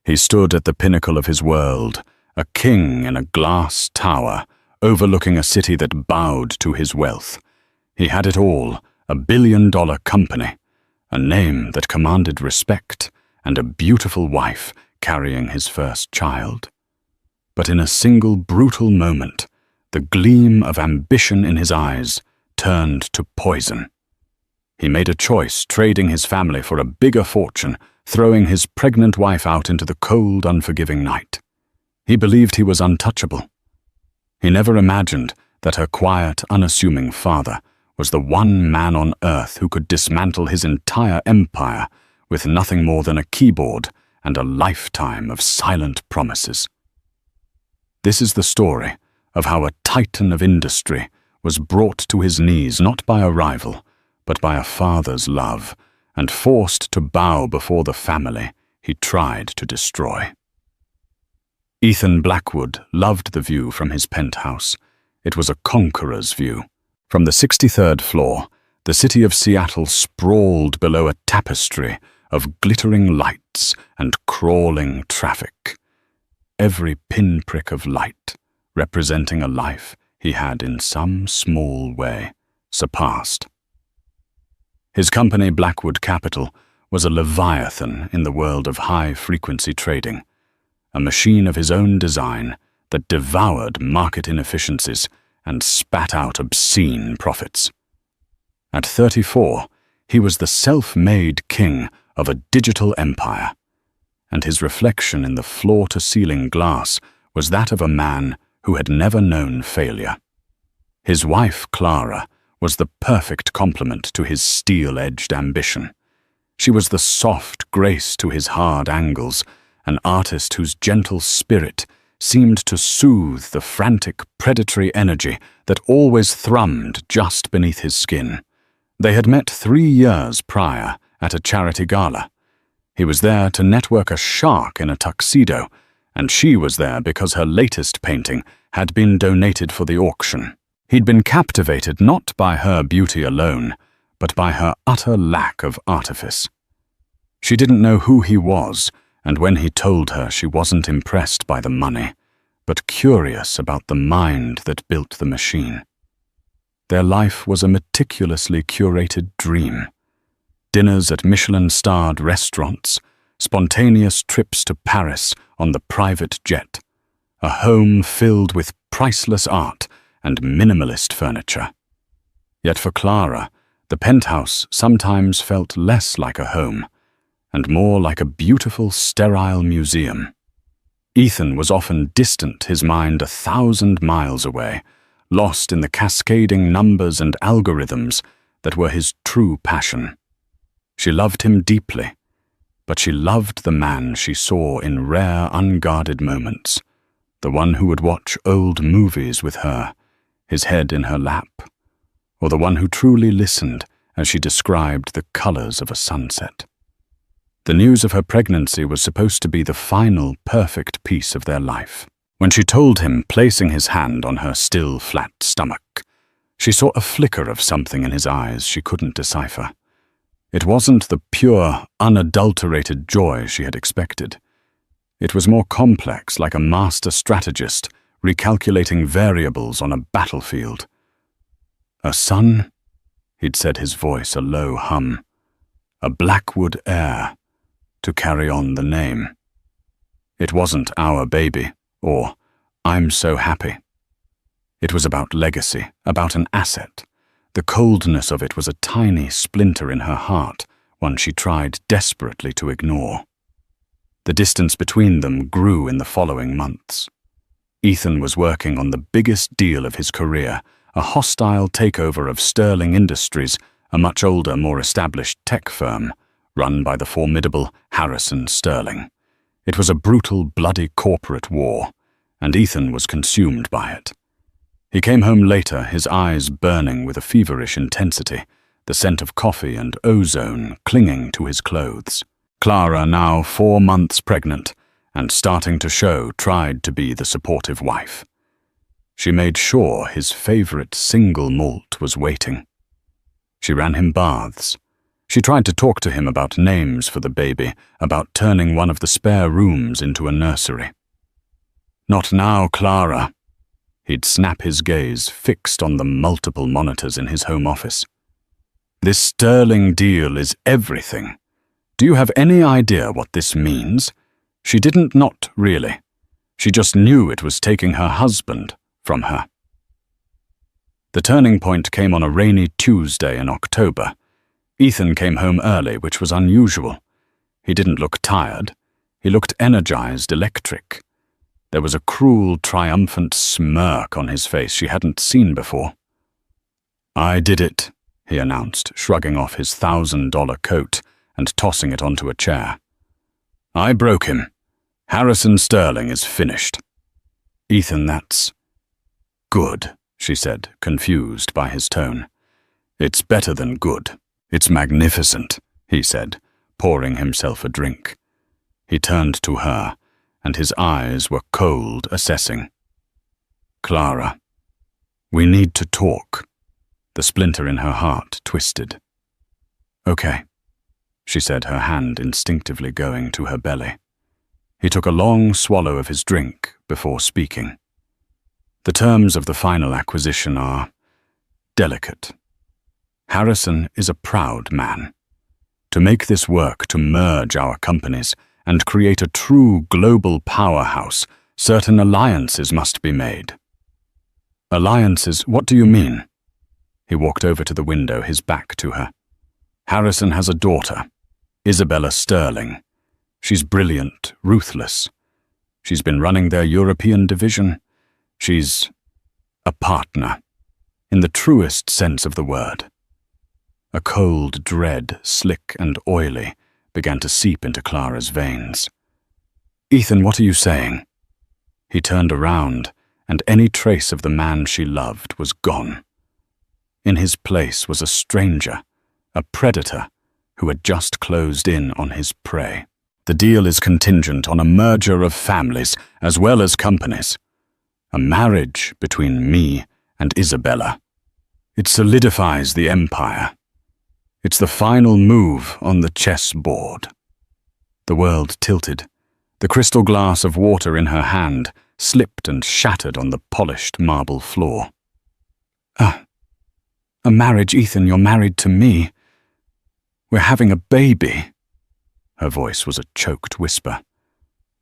He stood at the pinnacle of his world, a king in a glass tower, overlooking a city that bowed to his wealth. He had it all, a billion-dollar company, a name that commanded respect, and a beautiful wife carrying his first child. But in a single brutal moment, the gleam of ambition in his eyes turned to poison. He made a choice, trading his family for a bigger fortune, throwing his pregnant wife out into the cold, unforgiving night. He believed he was untouchable. He never imagined that her quiet, unassuming father was the one man on earth who could dismantle his entire empire with nothing more than a keyboard and a lifetime of silent promises. This is the story of how a titan of industry was brought to his knees not by a rival, but by a father's love, and forced to bow before the family he tried to destroy. Ethan Blackwood loved the view from his penthouse. It was a conqueror's view. From the 63rd floor, the city of Seattle sprawled below a tapestry of glittering lights and crawling traffic. Every pinprick of light representing a life he had in some small way surpassed. His company, Blackwood Capital, was a leviathan in the world of high-frequency trading, a machine of his own design that devoured market inefficiencies and spat out obscene profits. At 34, he was the self-made king of a digital empire, and his reflection in the floor-to-ceiling glass was that of a man who had never known failure. His wife, Clara, was the perfect complement to his steel-edged ambition. She was the soft grace to his hard angles, an artist whose gentle spirit seemed to soothe the frantic predatory energy that always thrummed just beneath his skin. They had met 3 years prior at a charity gala. He was there to network a shark in a tuxedo, and she was there because her latest painting had been donated for the auction. He'd been captivated not by her beauty alone, but by her utter lack of artifice. She didn't know who he was, and when he told her, she wasn't impressed by the money, but curious about the mind that built the machine. Their life was a meticulously curated dream. Dinners at Michelin-starred restaurants, spontaneous trips to Paris on the private jet, a home filled with priceless art and minimalist furniture. Yet for Clara, the penthouse sometimes felt less like a home and more like a beautiful, sterile museum. Ethan was often distant, his mind 1,000 miles away, lost in the cascading numbers and algorithms that were his true passion. She loved him deeply, but she loved the man she saw in rare, unguarded moments, the one who would watch old movies with her, his head in her lap, or the one who truly listened as she described the colors of a sunset. The news of her pregnancy was supposed to be the final, perfect piece of their life. When she told him, placing his hand on her still, flat stomach, she saw a flicker of something in his eyes she couldn't decipher. It wasn't the pure, unadulterated joy she had expected. It was more complex, like a master strategist recalculating variables on a battlefield. "A son?" He'd said, his voice a low hum. "A Blackwood heir, to carry on the name." It wasn't "our baby" or "I'm so happy." It was about legacy, about an asset. The coldness of it was a tiny splinter in her heart, one she tried desperately to ignore. The distance between them grew in the following months. Ethan was working on the biggest deal of his career, a hostile takeover of Sterling Industries, a much older, more established tech firm, run by the formidable Harrison Sterling. It was a brutal, bloody corporate war, and Ethan was consumed by it. He came home later, his eyes burning with a feverish intensity, the scent of coffee and ozone clinging to his clothes. Clara, now 4 months pregnant, and starting to show, tried to be the supportive wife. She made sure his favorite single malt was waiting. She ran him baths. She tried to talk to him about names for the baby, about turning one of the spare rooms into a nursery. "Not now, Clara." He'd snap his gaze, fixed on the multiple monitors in his home office. "This sterling deal is everything. Do you have any idea what this means?" She didn't, not really. She just knew it was taking her husband from her. The turning point came on a rainy Tuesday in October. Ethan came home early, which was unusual. He didn't look tired. He looked energized, electric. There was a cruel, triumphant smirk on his face she hadn't seen before. "I did it," he announced, shrugging off his $1,000 coat and tossing it onto a chair. "I broke him. Harrison Sterling is finished." "Ethan, that's good," she said, confused by his tone. "It's better than good. It's magnificent," he said, pouring himself a drink. He turned to her, and his eyes were cold, assessing. "Clara, we need to talk." The splinter in her heart twisted. "Okay," she said, her hand instinctively going to her belly. He took a long swallow of his drink before speaking. "The terms of the final acquisition are delicate. Harrison is a proud man. To make this work, to merge our companies and create a true global powerhouse, certain alliances must be made." "Alliances? What do you mean?" He walked over to the window, his back to her. "Harrison has a daughter, Isabella Sterling. She's brilliant, ruthless. She's been running their European division. She's a partner, in the truest sense of the word." A cold dread, slick and oily, began to seep into Clara's veins. "Ethan, what are you saying?" He turned around, and any trace of the man she loved was gone. In his place was a stranger, a predator, who had just closed in on his prey. "The deal is contingent on a merger of families as well as companies. A marriage between me and Isabella. It solidifies the empire. It's the final move on the chessboard." The world tilted. The crystal glass of water in her hand slipped and shattered on the polished marble floor. A marriage, Ethan, you're married to me. We're having a baby." Her voice was a choked whisper.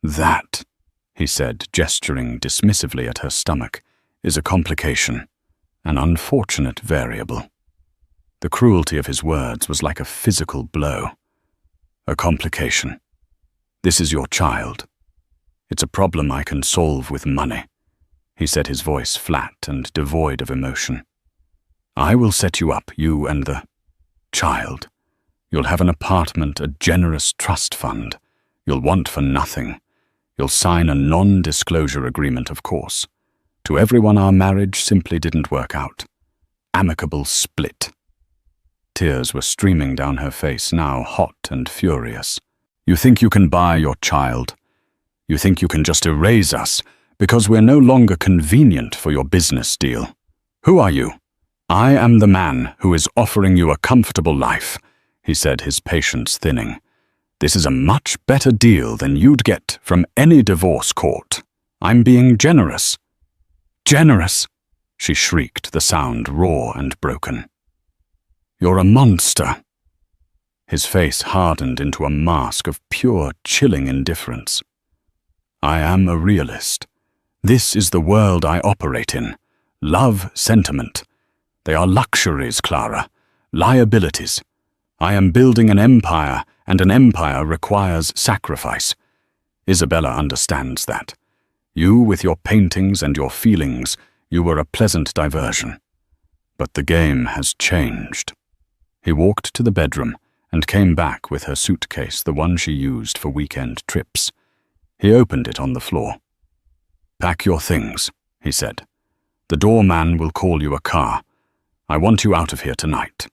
"That," he said, gesturing dismissively at her stomach, "is a complication, an unfortunate variable." The cruelty of his words was like a physical blow. "A complication. This is your child. It's a problem I can solve with money," he said, his voice flat and devoid of emotion. "I will set you up, you and the child. You'll have an apartment, a generous trust fund. You'll want for nothing. You'll sign a non-disclosure agreement, of course. To everyone, our marriage simply didn't work out. Amicable split." Tears were streaming down her face, now hot and furious. "You think you can buy your child? You think you can just erase us because we're no longer convenient for your business deal? Who are you?" "I am the man who is offering you a comfortable life," he said, his patience thinning. "This is a much better deal than you'd get from any divorce court. I'm being generous." "Generous?" she shrieked, the sound raw and broken. "You're a monster." His face hardened into a mask of pure, chilling indifference. "I am a realist. This is the world I operate in. Love, sentiment. They are luxuries, Clara. Liabilities. I am building an empire, and an empire requires sacrifice. Isabella understands that. You, with your paintings and your feelings, you were a pleasant diversion. But the game has changed." He walked to the bedroom and came back with her suitcase, the one she used for weekend trips. He opened it on the floor. "Pack your things," he said. "The doorman will call you a car. I want you out of here tonight."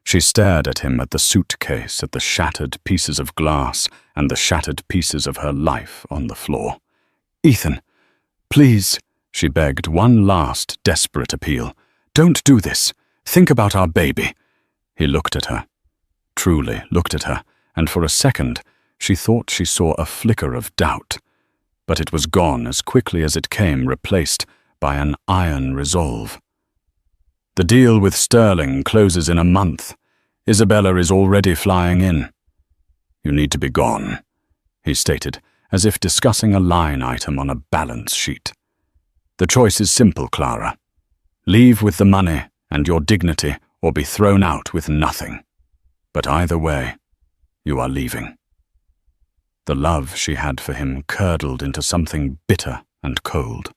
She stared at him, at the suitcase, at the shattered pieces of glass and the shattered pieces of her life on the floor. "Ethan, please," she begged, one last desperate appeal. "Don't do this. Think about our baby." He looked at her. truly looked at her, and for a second she thought she saw a flicker of doubt. But it was gone as quickly as it came, replaced by an iron resolve. "The deal with Sterling closes in a month. Isabella is already flying in." "You need to be gone," he stated, as if discussing a line item on a balance sheet. "The choice is simple, Clara. Leave with the money and your dignity, or be thrown out with nothing. But either way, you are leaving." The love she had for him curdled into something bitter and cold.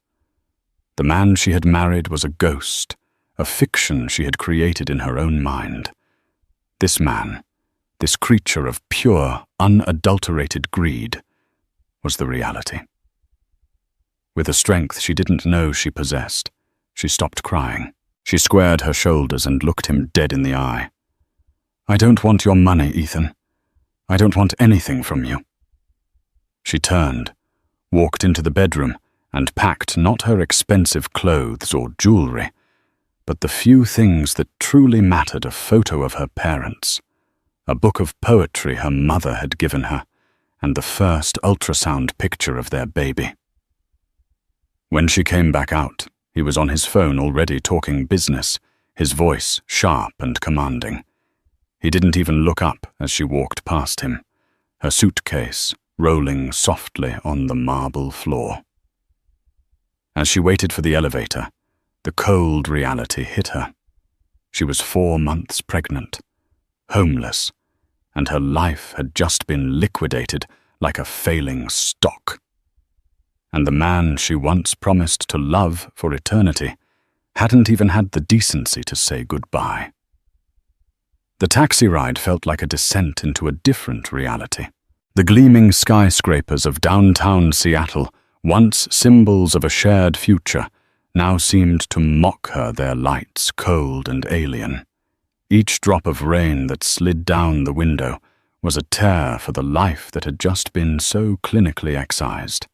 The man she had married was a ghost, a fiction she had created in her own mind. This man, this creature of pure, unadulterated greed, was the reality. With a strength she didn't know she possessed, she stopped crying. She squared her shoulders and looked him dead in the eye. "I don't want your money, Ethan. I don't want anything from you." She turned, walked into the bedroom, and packed not her expensive clothes or jewelry, but the few things that truly mattered: a photo of her parents, a book of poetry her mother had given her, and the first ultrasound picture of their baby. When she came back out, he was on his phone already talking business, his voice sharp and commanding. He didn't even look up as she walked past him, her suitcase rolling softly on the marble floor. As she waited for the elevator, the cold reality hit her. She was 4 months pregnant, homeless, and her life had just been liquidated like a failing stock. And the man she once promised to love for eternity hadn't even had the decency to say goodbye. The taxi ride felt like a descent into a different reality. The gleaming skyscrapers of downtown Seattle, once symbols of a shared future, now seemed to mock her, their lights cold and alien. Each drop of rain that slid down the window was a tear for the life that had just been so clinically excised.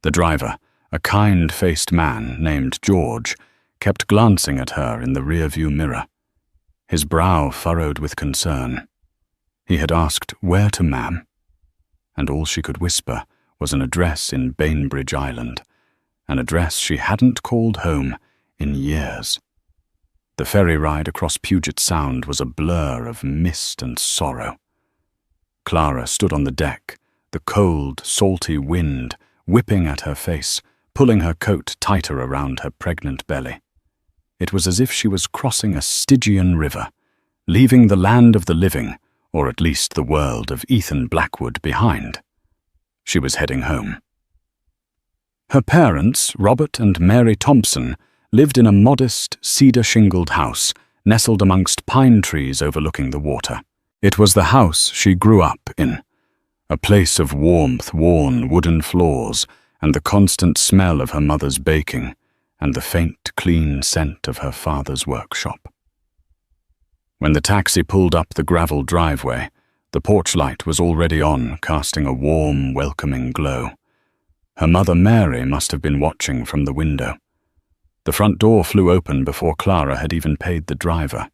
The driver, a kind-faced man named George, kept glancing at her in the rearview mirror, his brow furrowed with concern. He had asked, "Where to, ma'am?" And all she could whisper was an address in Bainbridge Island, an address she hadn't called home in years. The ferry ride across Puget Sound was a blur of mist and sorrow. Clara stood on the deck, the cold, salty wind whipping at her face, pulling her coat tighter around her pregnant belly. It was as if she was crossing a Stygian river, leaving the land of the living, or at least the world of Ethan Blackwood, behind. She was heading home. Her parents, Robert and Mary Thompson, lived in a modest, cedar-shingled house nestled amongst pine trees overlooking the water. It was the house she grew up in, a place of warmth, worn wooden floors, and the constant smell of her mother's baking, and the faint, clean scent of her father's workshop. When the taxi pulled up the gravel driveway, the porch light was already on, casting a warm, welcoming glow. Her mother Mary must have been watching from the window. The front door flew open before Clara had even paid the driver.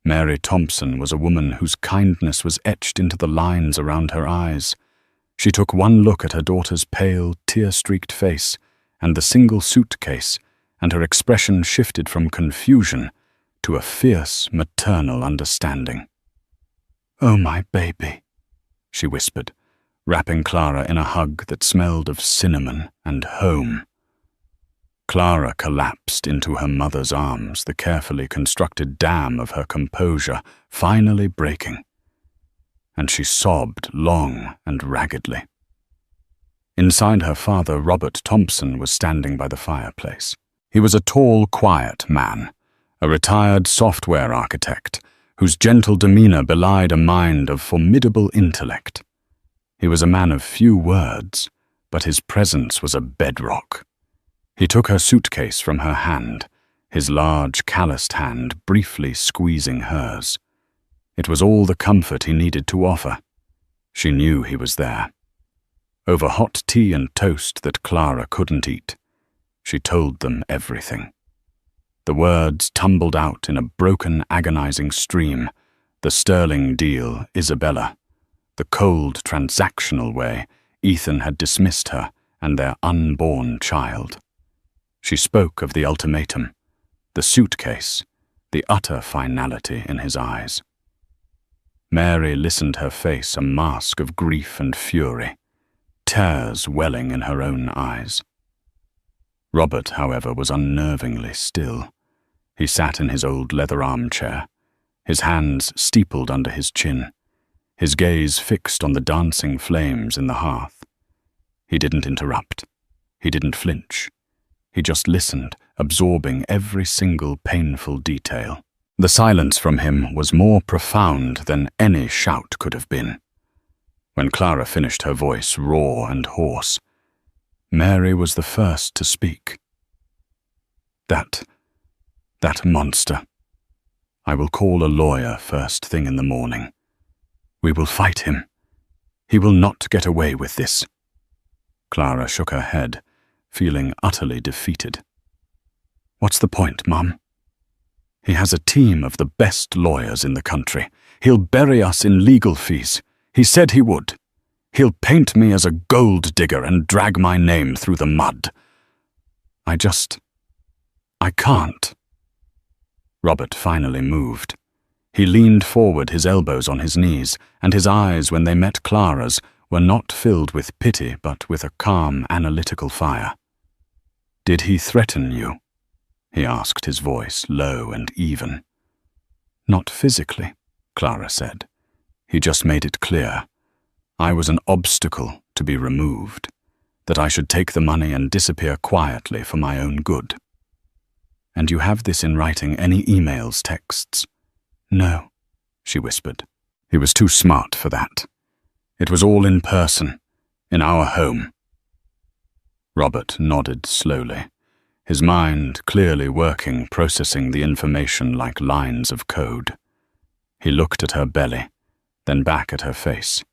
Mary Thompson was a woman whose kindness was etched into the lines around her eyes. She took one look at her daughter's pale, tear-streaked face and the single suitcase, and her expression shifted from confusion to a fierce, maternal understanding. "Oh, my baby," she whispered, wrapping Clara in a hug that smelled of cinnamon and home. Clara collapsed into her mother's arms, the carefully constructed dam of her composure finally breaking, and she sobbed long and raggedly. Inside, her father, Robert Thompson, was standing by the fireplace. He was a tall, quiet man, a retired software architect, whose gentle demeanor belied a mind of formidable intellect. He was a man of few words, but his presence was a bedrock. He took her suitcase from her hand, his large, calloused hand briefly squeezing hers. It was all the comfort he needed to offer. She knew he was there. Over hot tea and toast that Clara couldn't eat, she told them everything. The words tumbled out in a broken, agonizing stream, The sterling deal, Isabella. The cold, transactional way Ethan had dismissed her and their unborn child. She spoke of the ultimatum, the suitcase, the utter finality in his eyes. Mary listened, her face a mask of grief and fury, tears welling in her own eyes. Robert, however, was unnervingly still. He sat in his old leather armchair, his hands steepled under his chin, his gaze fixed on the dancing flames in the hearth. He didn't interrupt. He didn't flinch. He just listened, absorbing every single painful detail. The silence from him was more profound than any shout could have been. When Clara finished, her voice raw and hoarse, Mary was the first to speak. That monster. I will call a lawyer first thing in the morning. We will fight him. He will not get away with this. Clara shook her head, feeling utterly defeated. What's the point, Mum? He has a team of the best lawyers in the country. He'll bury us in legal fees. He said he would. He'll paint me as a gold digger and drag my name through the mud. I can't. Robert finally moved. He leaned forward, his elbows on his knees, and his eyes, when they met Clara's, were not filled with pity but with a calm, analytical fire. Did he threaten you? He asked, his voice low and even. Not physically, Clara said. He just made it clear. I was an obstacle to be removed, that I should take the money and disappear quietly for my own good. And you have this in writing, any emails, texts? No, she whispered. He was too smart for that. It was all in person, in our home. Robert nodded slowly, his mind clearly working, processing the information like lines of code. He looked at her belly, then back at her face.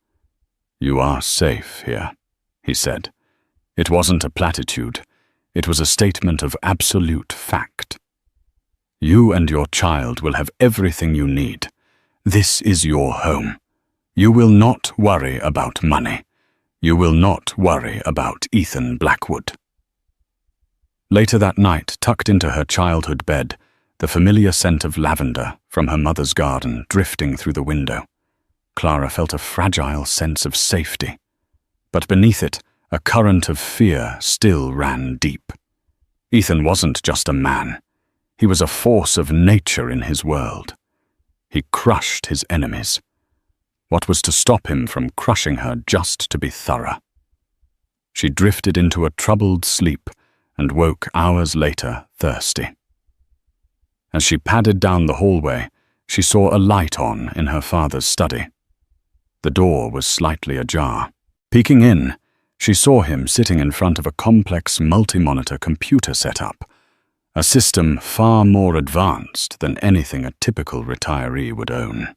You are safe here, he said. It wasn't a platitude. It was a statement of absolute fact. You and your child will have everything you need. This is your home. You will not worry about money. You will not worry about Ethan Blackwood. Later that night, tucked into her childhood bed, the familiar scent of lavender from her mother's garden drifting through the window, Clara felt a fragile sense of safety. But beneath it, a current of fear still ran deep. Ethan wasn't just a man. He was a force of nature in his world. He crushed his enemies. What was to stop him from crushing her just to be thorough? She drifted into a troubled sleep and woke hours later thirsty. As she padded down the hallway, she saw a light on in her father's study. The door was slightly ajar. Peeking in, she saw him sitting in front of a complex multi-monitor computer setup, a system far more advanced than anything a typical retiree would own.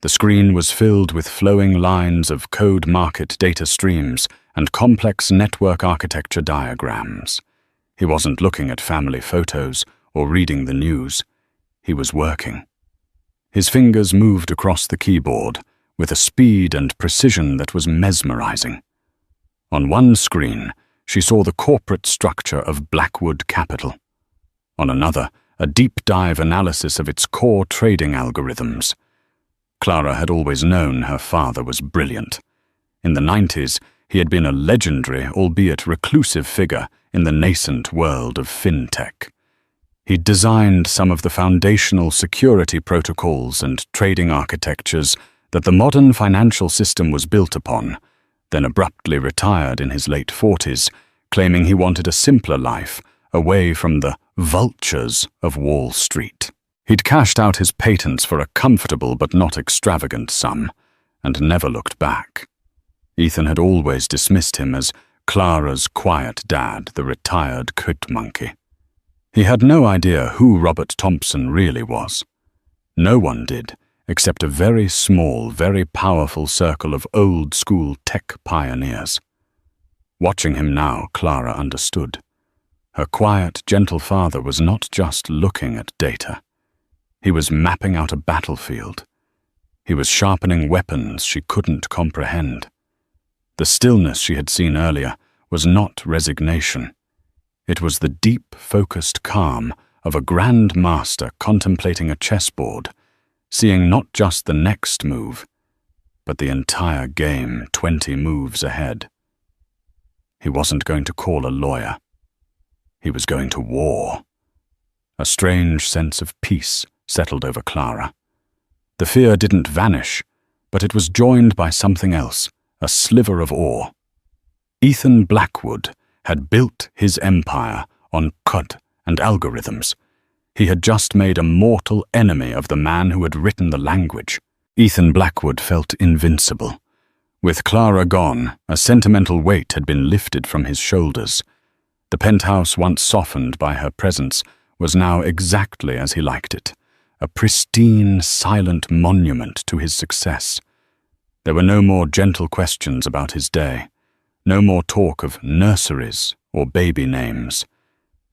The screen was filled with flowing lines of code market data streams and complex network architecture diagrams. He wasn't looking at family photos or reading the news. He was working. His fingers moved across the keyboard with a speed and precision that was mesmerizing. On one screen, she saw the corporate structure of Blackwood Capital. On another, a deep-dive analysis of its core trading algorithms. Clara had always known her father was brilliant. In the 90s, he had been a legendary, albeit reclusive figure in the nascent world of fintech. He'd designed some of the foundational security protocols and trading architectures that the modern financial system was built upon, then abruptly retired in his late 40s, claiming he wanted a simpler life, away from the vultures of Wall Street. He'd cashed out his patents for a comfortable but not extravagant sum, and never looked back. Ethan had always dismissed him as Clara's quiet dad, the retired coat monkey. He had no idea who Robert Thompson really was. No one did, except a very small, very powerful circle of old-school tech pioneers. Watching him now, Clara understood. Her quiet, gentle father was not just looking at data. He was mapping out a battlefield. He was sharpening weapons she couldn't comprehend. The stillness she had seen earlier was not resignation. It was the deep, focused calm of a grand master contemplating a chessboard, seeing not just the next move, but the entire game 20 moves ahead. He wasn't going to call a lawyer. He was going to war. A strange sense of peace settled over Clara. The fear didn't vanish, but it was joined by something else, a sliver of awe. Ethan Blackwood had built his empire on code and algorithms. He had just made a mortal enemy of the man who had written the language. Ethan Blackwood felt invincible. With Clara gone, a sentimental weight had been lifted from his shoulders. The penthouse, once softened by her presence, was now exactly as he liked it, a pristine, silent monument to his success. There were no more gentle questions about his day, no more talk of nurseries or baby names.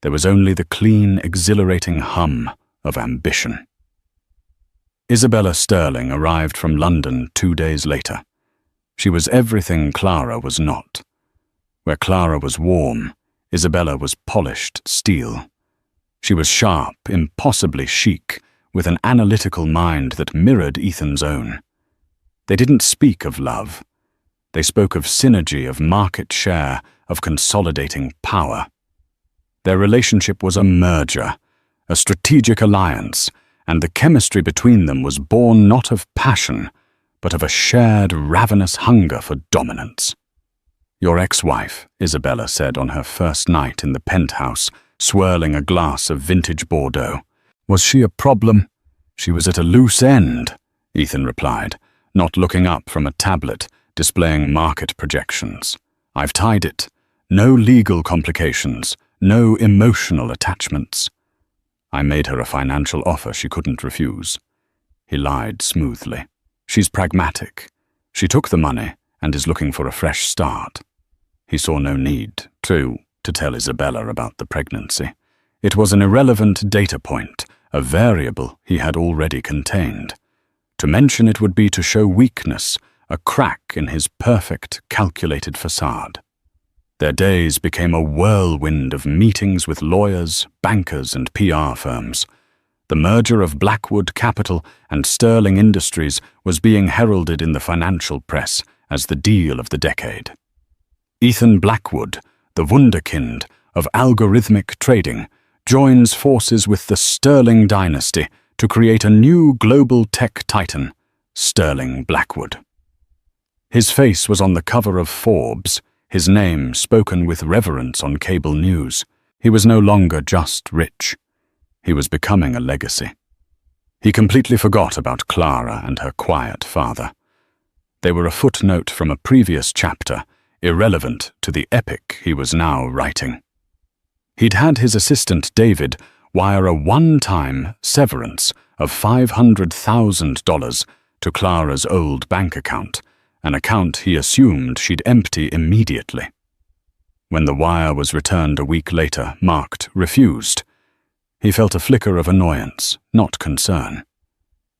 There was only the clean, exhilarating hum of ambition. Isabella Sterling arrived from London 2 days later. She was everything Clara was not. Where Clara was warm, Isabella was polished steel. She was sharp, impossibly chic, with an analytical mind that mirrored Ethan's own. They didn't speak of love. They spoke of synergy, of market share, of consolidating power. Their relationship was a merger, a strategic alliance, and the chemistry between them was born not of passion, but of a shared, ravenous hunger for dominance. "Your ex-wife," Isabella said on her first night in the penthouse, swirling a glass of vintage Bordeaux. "Was she a problem?" "She was at a loose end," Ethan replied, not looking up from a tablet displaying market projections. "I've tied it. No legal complications, no emotional attachments. I made her a financial offer she couldn't refuse." He lied smoothly. "She's pragmatic. She took the money and is looking for a fresh start." He saw no need to tell Isabella about the pregnancy. It was an irrelevant data point, a variable he had already contained. To mention it would be to show weakness, a crack in his perfect, calculated facade. Their days became a whirlwind of meetings with lawyers, bankers, and PR firms. The merger of Blackwood Capital and Sterling Industries was being heralded in the financial press as the deal of the decade. Ethan Blackwood, the wunderkind of algorithmic trading, joins forces with the Sterling dynasty to create a new global tech titan, Sterling Blackwood. His face was on the cover of Forbes, his name spoken with reverence on cable news. He was no longer just rich. He was becoming a legacy. He completely forgot about Clara and her quiet father. They were a footnote from a previous chapter, irrelevant to the epic he was now writing. He'd had his assistant David wire a one-time severance of $500,000 to Clara's old bank account, an account he assumed she'd empty immediately. When the wire was returned a week later, marked refused, he felt a flicker of annoyance, not concern.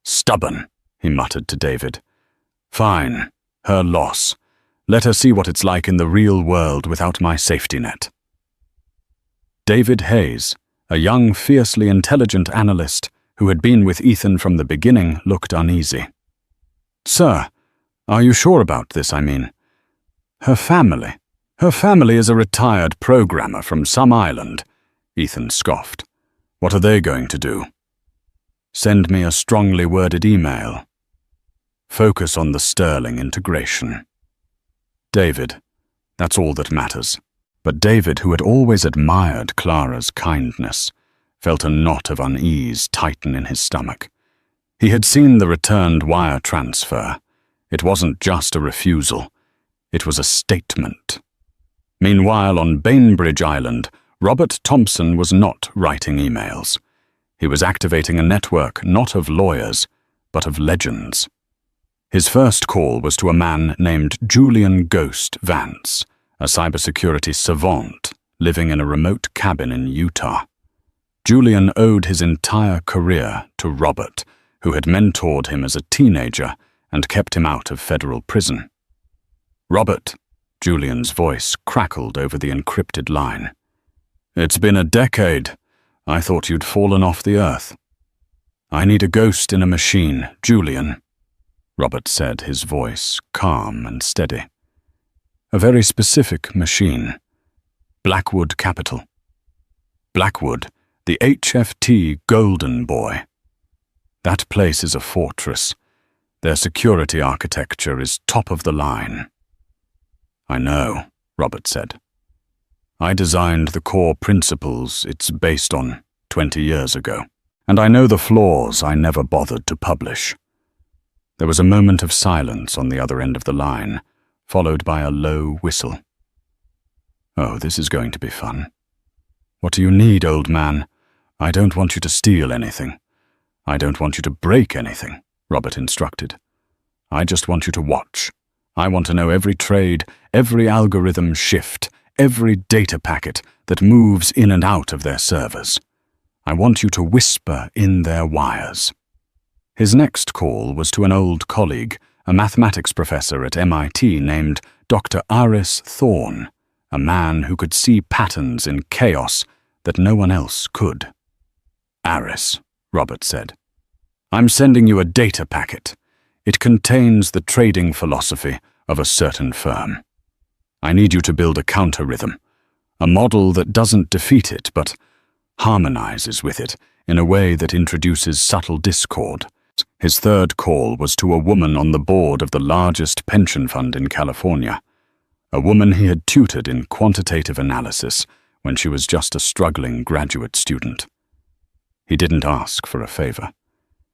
"Stubborn," he muttered to David. "Fine, her loss. Let her see what it's like in the real world without my safety net." David Hayes, a young, fiercely intelligent analyst who had been with Ethan from the beginning, looked uneasy. "Sir, are you sure about this, I mean?" Her family is a retired programmer from some island," Ethan scoffed. "What are they going to do?" "Send me a strongly worded email. Focus on the Sterling integration." David, that's all that matters. But David, who had always admired Clara's kindness, felt a knot of unease tighten in his stomach. He had seen the returned wire transfer. It wasn't just a refusal. It was a statement. Meanwhile, on Bainbridge Island, Robert Thompson was not writing emails. He was activating a network not of lawyers, but of legends. His first call was to a man named Julian Ghost Vance, a cybersecurity savant living in a remote cabin in Utah. Julian owed his entire career to Robert, who had mentored him as a teenager and kept him out of federal prison. "Robert," Julian's voice crackled over the encrypted line. "It's been a decade. I thought you'd fallen off the earth." "I need a ghost in a machine, Julian," Robert said, his voice calm and steady. "A very specific machine. Blackwood Capital. Blackwood, the HFT Golden Boy. That place is a fortress. Their security architecture is top of the line." "I know," Robert said. "I designed the core principles it's based on 20 years ago, and I know the flaws I never bothered to publish." There was a moment of silence on the other end of the line, followed by a low whistle. "Oh, this is going to be fun. What do you need, old man? I don't want you to steal anything. I don't want you to break anything," Robert instructed. "I just want you to watch. I want to know every trade, every algorithm shift, every data packet that moves in and out of their servers. I want you to whisper in their wires." His next call was to an old colleague, a mathematics professor at MIT named Dr. Aris Thorne, a man who could see patterns in chaos that no one else could. "Aris," Robert said, "I'm sending you a data packet. It contains the trading philosophy of a certain firm. I need you to build a counter-rhythm, a model that doesn't defeat it but harmonizes with it in a way that introduces subtle discord." His third call was to a woman on the board of the largest pension fund in California, a woman he had tutored in quantitative analysis when she was just a struggling graduate student. He didn't ask for a favor.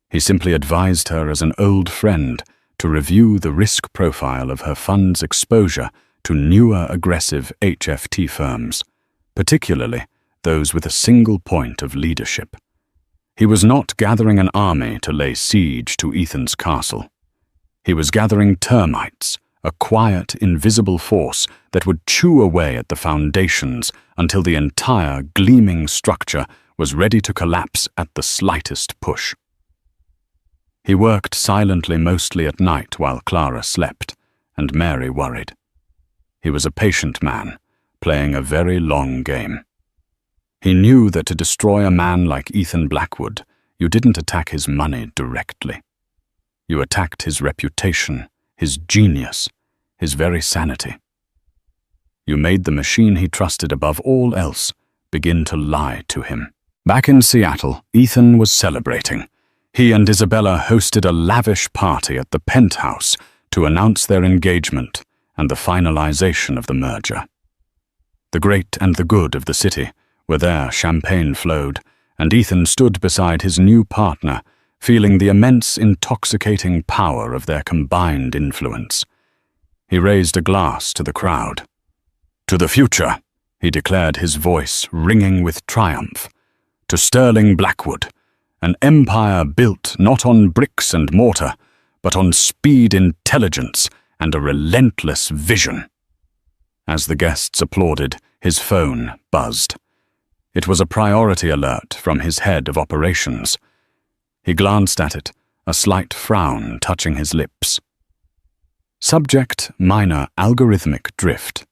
He simply advised her as an old friend to review the risk profile of her fund's exposure to newer aggressive HFT firms, particularly those with a single point of leadership. He was not gathering an army to lay siege to Ethan's castle. He was gathering termites, a quiet, invisible force that would chew away at the foundations until the entire gleaming structure was ready to collapse at the slightest push. He worked silently mostly at night while Clara slept, and Mary worried. He was a patient man, playing a very long game. He knew that to destroy a man like Ethan Blackwood, you didn't attack his money directly. You attacked his reputation, his genius, his very sanity. You made the machine he trusted above all else begin to lie to him. Back in Seattle, Ethan was celebrating. He and Isabella hosted a lavish party at the penthouse to announce their engagement and the finalization of the merger. The great and the good of the city were there, champagne flowed, and Ethan stood beside his new partner, feeling the immense intoxicating power of their combined influence. He raised a glass to the crowd. "To the future," he declared, his voice ringing with triumph. "To Sterling Blackwood, an empire built not on bricks and mortar, but on speed, intelligence, and a relentless vision." As the guests applauded, his phone buzzed. It was a priority alert from his head of operations. He glanced at it, a slight frown touching his lips. Subject: minor algorithmic drift,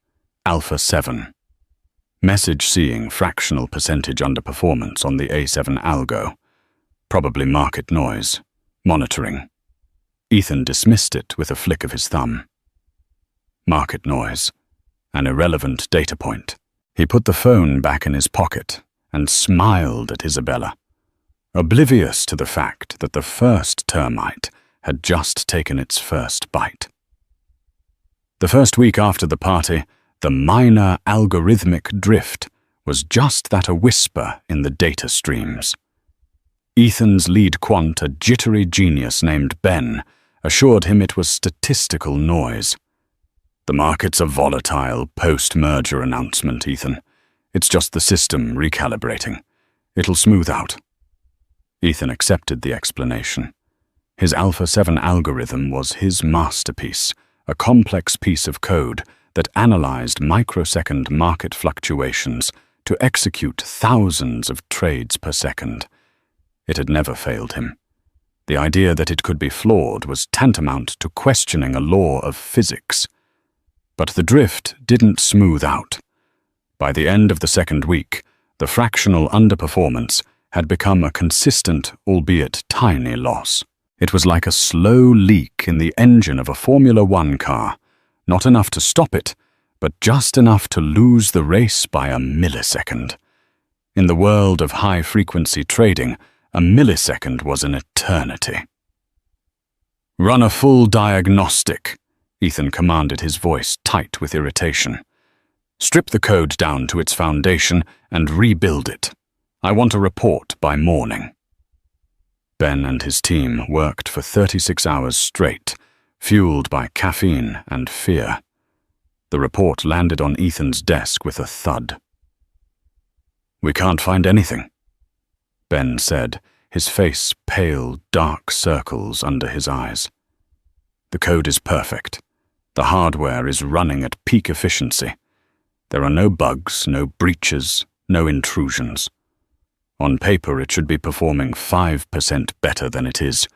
Alpha 7. Message seeing fractional percentage underperformance on the A7 algo. Probably market noise. Monitoring. Ethan dismissed it with a flick of his thumb. Market noise. An irrelevant data point. He put the phone back in his pocket and smiled at Isabella, oblivious to the fact that the first termite had just taken its first bite. The first week after the party, the minor algorithmic drift was just that, a whisper in the data streams. Ethan's lead quant, a jittery genius named Ben, assured him it was statistical noise. "The markets are volatile post-merger announcement, Ethan. It's just the system recalibrating. It'll smooth out." Ethan accepted the explanation. His Alpha 7 algorithm was his masterpiece, a complex piece of code that analyzed microsecond market fluctuations to execute thousands of trades per second. It had never failed him. The idea that it could be flawed was tantamount to questioning a law of physics. But the drift didn't smooth out. By the end of the second week, the fractional underperformance had become a consistent, albeit tiny, loss. It was like a slow leak in the engine of a Formula One car, not enough to stop it, but just enough to lose the race by a millisecond. In the world of high-frequency trading, a millisecond was an eternity. "Run a full diagnostic," Ethan commanded, his voice tight with irritation. "Strip the code down to its foundation and rebuild it. I want a report by morning." Ben and his team worked for 36 hours straight, fueled by caffeine and fear. The report landed on Ethan's desk with a thud. "We can't find anything," Ben said, his face pale, dark circles under his eyes. "The code is perfect. The hardware is running at peak efficiency. There are no bugs, no breaches, no intrusions. On paper, it should be performing 5% better than it is."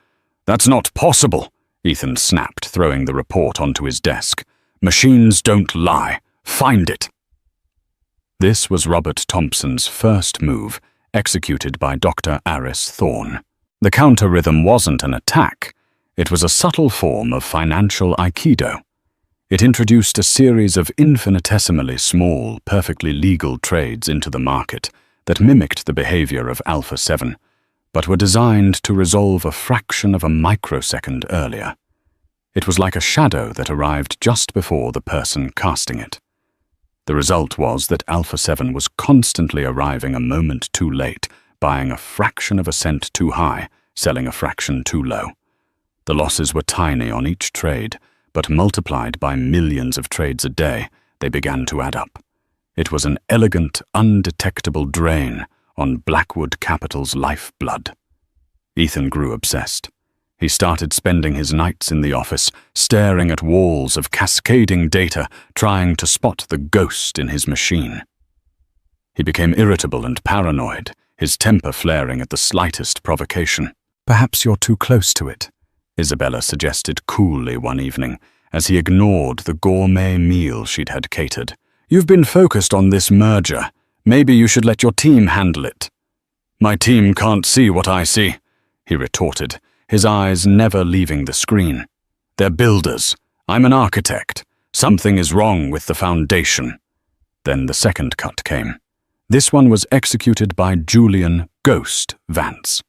"That's not possible," Ethan snapped, throwing the report onto his desk. "Machines don't lie. Find it." This was Robert Thompson's first move, executed by Dr. Aris Thorne. The counter-rhythm wasn't an attack. It was a subtle form of financial aikido. It introduced a series of infinitesimally small, perfectly legal trades into the market that mimicked the behavior of Alpha 7, but were designed to resolve a fraction of a microsecond earlier. It was like a shadow that arrived just before the person casting it. The result was that Alpha 7 was constantly arriving a moment too late, buying a fraction of a cent too high, selling a fraction too low. The losses were tiny on each trade, but multiplied by millions of trades a day, they began to add up. It was an elegant, undetectable drain on Blackwood Capital's lifeblood. Ethan grew obsessed. He started spending his nights in the office, staring at walls of cascading data, trying to spot the ghost in his machine. He became irritable and paranoid, his temper flaring at the slightest provocation. "Perhaps you're too close to it," Isabella suggested coolly one evening, as he ignored the gourmet meal she'd had catered. "You've been focused on this merger. Maybe you should let your team handle it." "My team can't see what I see," he retorted, his eyes never leaving the screen. "They're builders. I'm an architect. Something is wrong with the foundation." Then the second cut came. This one was executed by Julian "Ghost" Vance.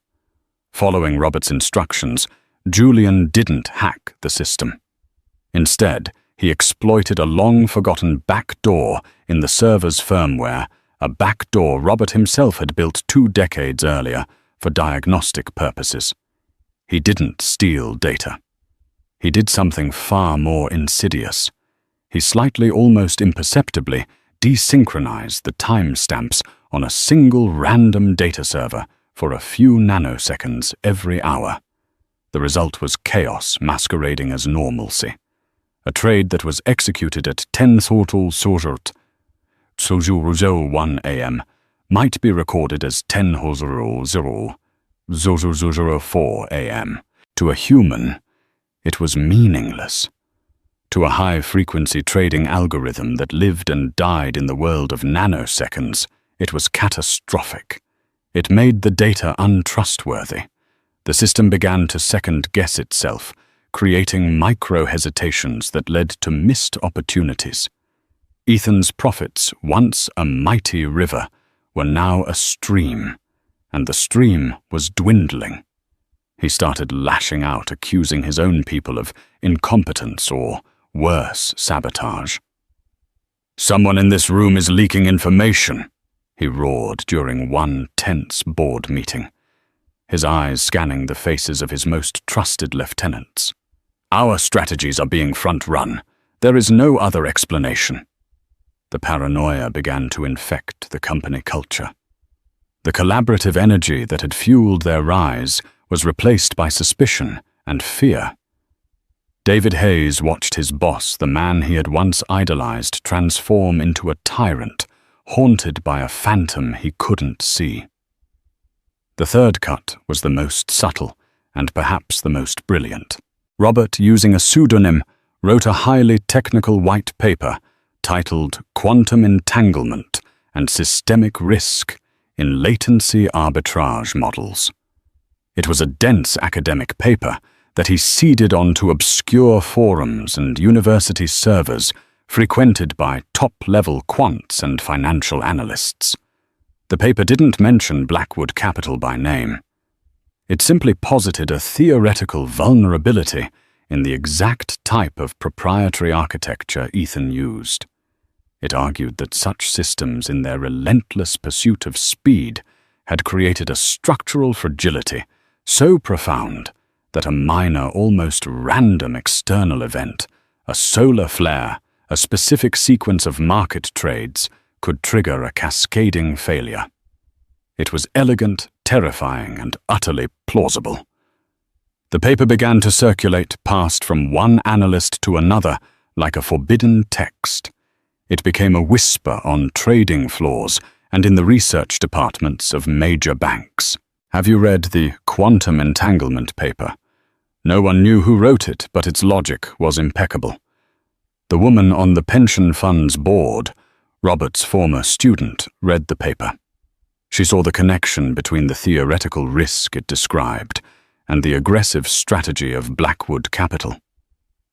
Following Robert's instructions, Julian didn't hack the system. Instead, he exploited a long-forgotten backdoor in the server's firmware, a backdoor Robert himself had built 2 decades earlier for diagnostic purposes. He didn't steal data. He did something far more insidious. He slightly, almost imperceptibly, desynchronized the timestamps on a single random data server for a few nanoseconds every hour. The result was chaos masquerading as normalcy. A trade that was executed at 10:01 a.m. might be recorded as 10:04 a.m. To a human, it was meaningless. To a high-frequency trading algorithm that lived and died in the world of nanoseconds, it was catastrophic. It made the data untrustworthy. The system began to second-guess itself, creating micro-hesitations that led to missed opportunities. Ethan's profits, once a mighty river, were now a stream, and the stream was dwindling. He started lashing out, accusing his own people of incompetence or, worse, sabotage. "Someone in this room is leaking information," he roared during one tense board meeting, his eyes scanning the faces of his most trusted lieutenants. "Our strategies are being front-run. There is no other explanation." The paranoia began to infect the company culture. The collaborative energy that had fueled their rise was replaced by suspicion and fear. David Hayes watched his boss, the man he had once idolized, transform into a tyrant, haunted by a phantom he couldn't see. The third cut was the most subtle and perhaps the most brilliant. Robert, using a pseudonym, wrote a highly technical white paper titled Quantum Entanglement and Systemic Risk in Latency Arbitrage Models. It was a dense academic paper that he seeded onto obscure forums and university servers frequented by top-level quants and financial analysts. The paper didn't mention Blackwood Capital by name. It simply posited a theoretical vulnerability in the exact type of proprietary architecture Ethan used. It argued that such systems, in their relentless pursuit of speed, had created a structural fragility so profound that a minor, almost random external event, a solar flare, a specific sequence of market trades, could trigger a cascading failure. It was elegant, terrifying, and utterly plausible. The paper began to circulate, passed from one analyst to another like a forbidden text. It became a whisper on trading floors and in the research departments of major banks. Have you read the Quantum Entanglement paper? No one knew who wrote it, but its logic was impeccable. The woman on the pension fund's board, Robert's former student, read the paper. She saw the connection between the theoretical risk it described and the aggressive strategy of Blackwood Capital.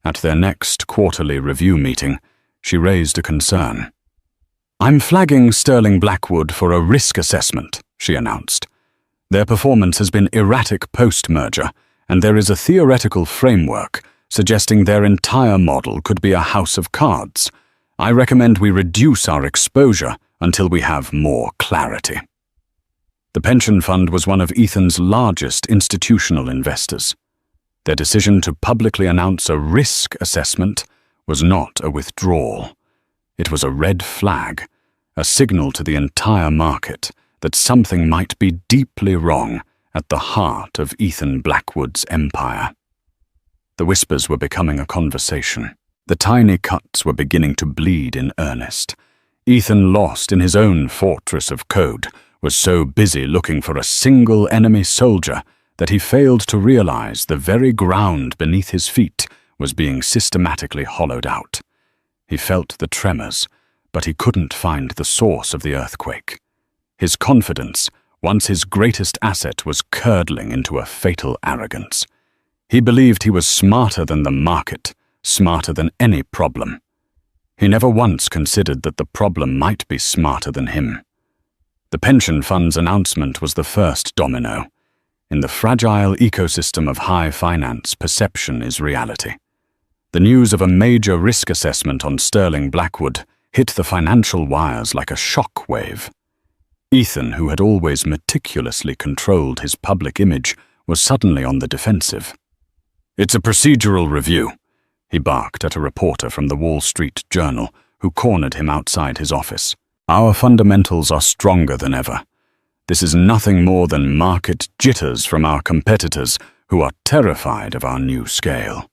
At their next quarterly review meeting, she raised a concern. "I'm flagging Sterling Blackwood for a risk assessment," she announced. "Their performance has been erratic post-merger, and there is a theoretical framework suggesting their entire model could be a house of cards. I recommend we reduce our exposure until we have more clarity." The pension fund was one of Ethan's largest institutional investors. Their decision to publicly announce a risk assessment was not a withdrawal. It was a red flag, a signal to the entire market that something might be deeply wrong at the heart of Ethan Blackwood's empire. The whispers were becoming a conversation. The tiny cuts were beginning to bleed in earnest. Ethan, lost in his own fortress of code, was so busy looking for a single enemy soldier that he failed to realize the very ground beneath his feet was being systematically hollowed out. He felt the tremors, but he couldn't find the source of the earthquake. His confidence, once his greatest asset, was curdling into a fatal arrogance. He believed he was smarter than the market, smarter than any problem. He never once considered that the problem might be smarter than him. The pension fund's announcement was the first domino. In the fragile ecosystem of high finance, perception is reality. The news of a major risk assessment on Sterling Blackwood hit the financial wires like a shock wave. Ethan, who had always meticulously controlled his public image, was suddenly on the defensive. "It's a procedural review," he barked at a reporter from the Wall Street Journal who cornered him outside his office. "Our fundamentals are stronger than ever. This is nothing more than market jitters from our competitors who are terrified of our new scale."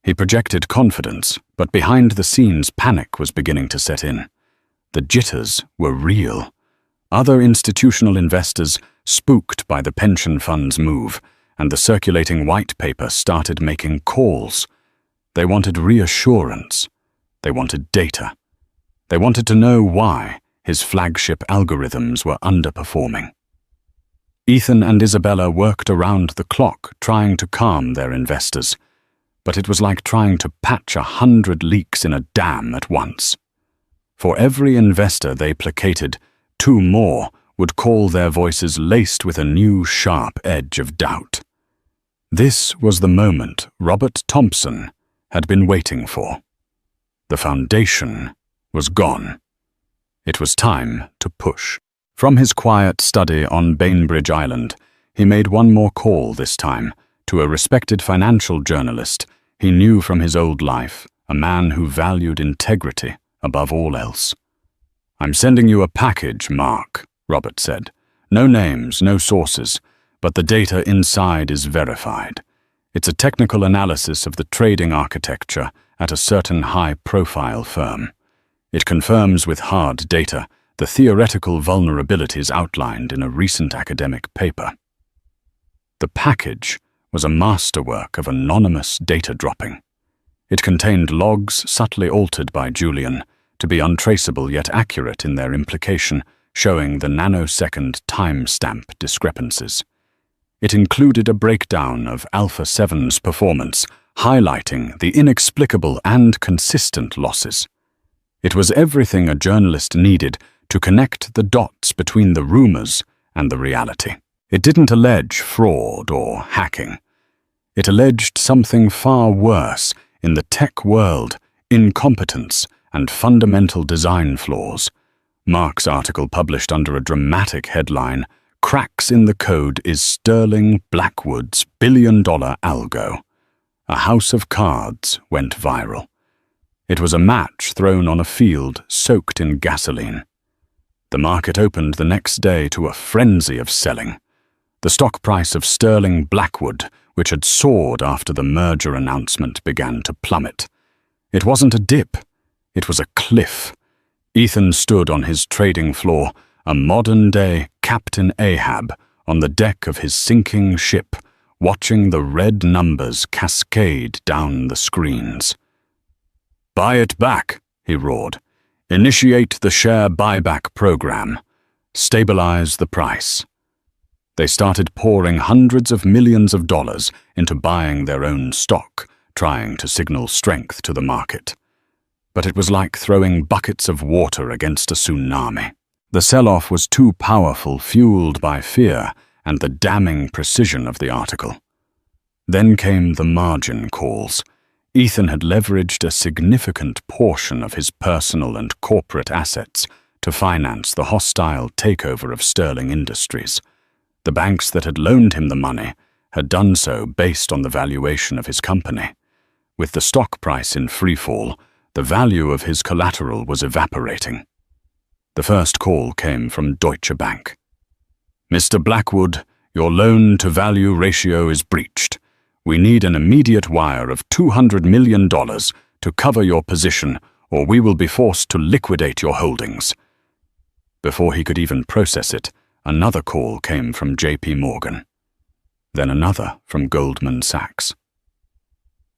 He projected confidence, but behind the scenes panic was beginning to set in. The jitters were real. Other institutional investors, spooked by the pension fund's move, and the circulating white paper, started making calls. They wanted reassurance. They wanted data. They wanted to know why his flagship algorithms were underperforming. Ethan and Isabella worked around the clock trying to calm their investors, but it was like trying to patch 100 leaks in a dam at once. For every investor they placated, 2 more would call, their voices laced with a new sharp edge of doubt. This was the moment Robert Thompson had been waiting for. The foundation was gone. It was time to push. From his quiet study on Bainbridge Island, he made one more call this time to a respected financial journalist he knew from his old life, a man who valued integrity above all else. "I'm sending you a package, Mark," Robert said. "No names, no sources, but the data inside is verified. It's a technical analysis of the trading architecture at a certain high-profile firm. It confirms with hard data the theoretical vulnerabilities outlined in a recent academic paper." The package was a masterwork of anonymous data dropping. It contained logs subtly altered by Julian, to be untraceable yet accurate in their implication, showing the nanosecond timestamp discrepancies. It included a breakdown of Alpha 7's performance, highlighting the inexplicable and consistent losses. It was everything a journalist needed to connect the dots between the rumors and the reality. It didn't allege fraud or hacking. It alleged something far worse in the tech world: incompetence and fundamental design flaws. Mark's article, published under a dramatic headline, "Cracks in the Code is Sterling Blackwood's billion-dollar algo." A house of cards went viral. It was a match thrown on a field soaked in gasoline. The market opened the next day to a frenzy of selling. The stock price of Sterling Blackwood, which had soared after the merger announcement, began to plummet. It wasn't a dip, it was a cliff. Ethan stood on his trading floor, a modern-day Captain Ahab, on the deck of his sinking ship, watching the red numbers cascade down the screens. "Buy it back," he roared. "Initiate the share buyback program. Stabilize the price." They started pouring hundreds of millions of dollars into buying their own stock, trying to signal strength to the market. But it was like throwing buckets of water against a tsunami. The sell-off was too powerful, fueled by fear and the damning precision of the article. Then came the margin calls. Ethan had leveraged a significant portion of his personal and corporate assets to finance the hostile takeover of Sterling Industries. The banks that had loaned him the money had done so based on the valuation of his company. With the stock price in freefall, the value of his collateral was evaporating. The first call came from Deutsche Bank. "Mr. Blackwood, your loan-to-value ratio is breached. We need an immediate wire of $200 million to cover your position, or we will be forced to liquidate your holdings." Before he could even process it, another call came from JP Morgan. Then another from Goldman Sachs.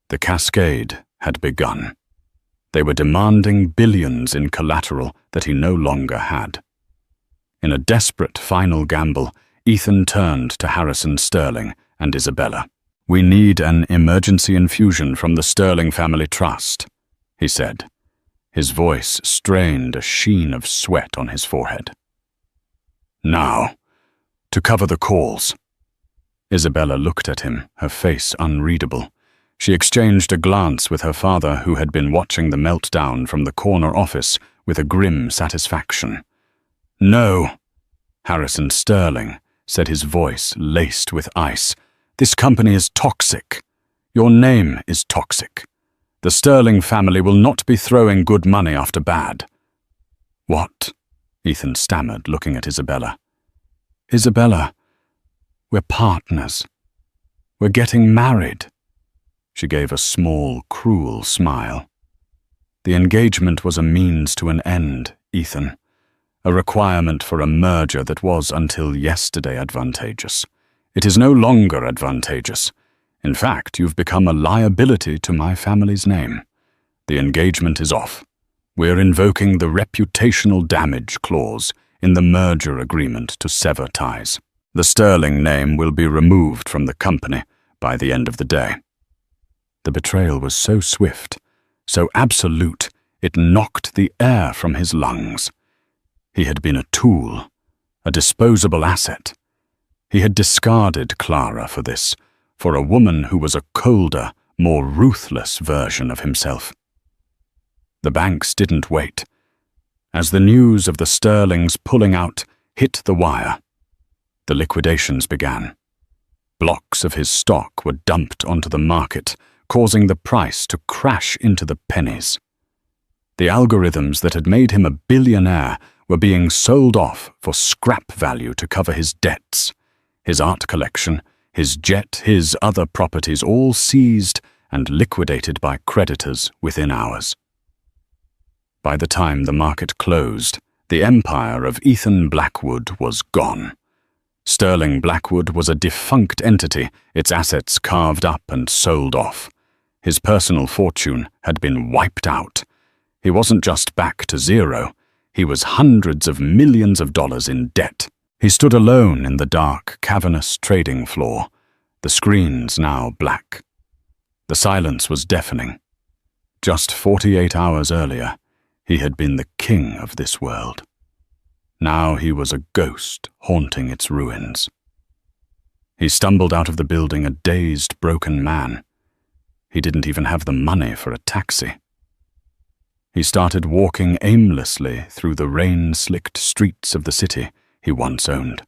The cascade had begun. They were demanding billions in collateral that he no longer had. In a desperate final gamble, Ethan turned to Harrison Sterling and Isabella. "We need an emergency infusion from the Sterling Family Trust," he said. His voice strained a sheen of sweat on his forehead. "Now, to cover the calls." Isabella looked at him, her face unreadable. She exchanged a glance with her father, who had been watching the meltdown from the corner office with a grim satisfaction. "No," Harrison Sterling said, his voice laced with ice. "This company is toxic. Your name is toxic. The Sterling family will not be throwing good money after bad." "What?" Ethan stammered, looking at Isabella. "Isabella, we're partners. We're getting married." She gave a small, cruel smile. "The engagement was a means to an end, Ethan. A requirement for a merger that was until yesterday advantageous. It is no longer advantageous. In fact, you've become a liability to my family's name. The engagement is off. We're invoking the reputational damage clause in the merger agreement to sever ties. The Sterling name will be removed from the company by the end of the day." The betrayal was so swift, so absolute, it knocked the air from his lungs. He had been a tool, a disposable asset. He had discarded Clara for this, for a woman who was a colder, more ruthless version of himself. The banks didn't wait. As the news of the Sterlings pulling out hit the wire, the liquidations began. Blocks of his stock were dumped onto the market, causing the price to crash into the pennies. The algorithms that had made him a billionaire were being sold off for scrap value to cover his debts. His art collection, his jet, his other properties, all seized and liquidated by creditors within hours. By the time the market closed, the empire of Ethan Blackwood was gone. Sterling Blackwood was a defunct entity, its assets carved up and sold off. His personal fortune had been wiped out. He wasn't just back to zero, he was hundreds of millions of dollars in debt. He stood alone in the dark, cavernous trading floor, the screens now black. The silence was deafening. Just 48 hours earlier, he had been the king of this world. Now he was a ghost haunting its ruins. He stumbled out of the building a dazed, broken man. He didn't even have the money for a taxi. He started walking aimlessly through the rain-slicked streets of the city he once owned.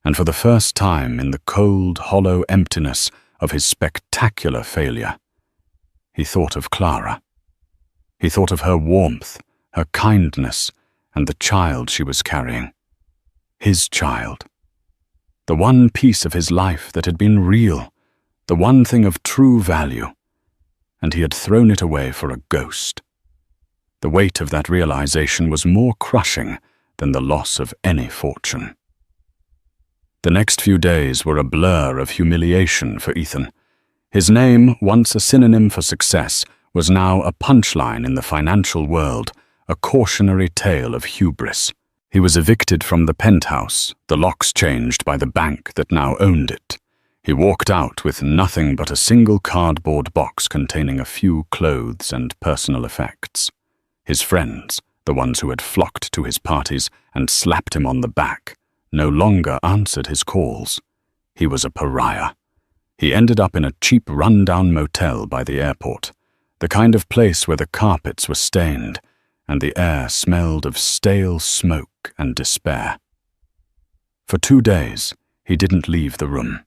And for the first time in the cold, hollow emptiness of his spectacular failure, he thought of Clara. He thought of her warmth, her kindness, and the child she was carrying. His child. The one piece of his life that had been real, the one thing of true value, and he had thrown it away for a ghost. The weight of that realization was more crushing than the loss of any fortune. The next few days were a blur of humiliation for Ethan. His name, once a synonym for success, was now a punchline in the financial world, a cautionary tale of hubris. He was evicted from the penthouse, the locks changed by the bank that now owned it. He walked out with nothing but a single cardboard box containing a few clothes and personal effects. His friends, the ones who had flocked to his parties and slapped him on the back, no longer answered his calls. He was a pariah. He ended up in a cheap run-down motel by the airport, the kind of place where the carpets were stained and the air smelled of stale smoke and despair. For 2 days, he didn't leave the room.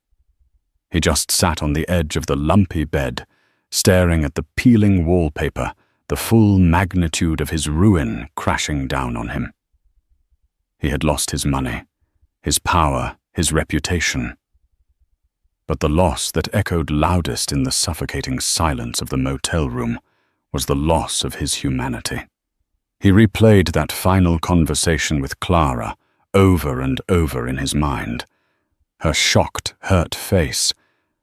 He just sat on the edge of the lumpy bed, staring at the peeling wallpaper, the full magnitude of his ruin crashing down on him. He had lost his money, his power, his reputation. But the loss that echoed loudest in the suffocating silence of the motel room was the loss of his humanity. He replayed that final conversation with Clara over and over in his mind. Her shocked, hurt face,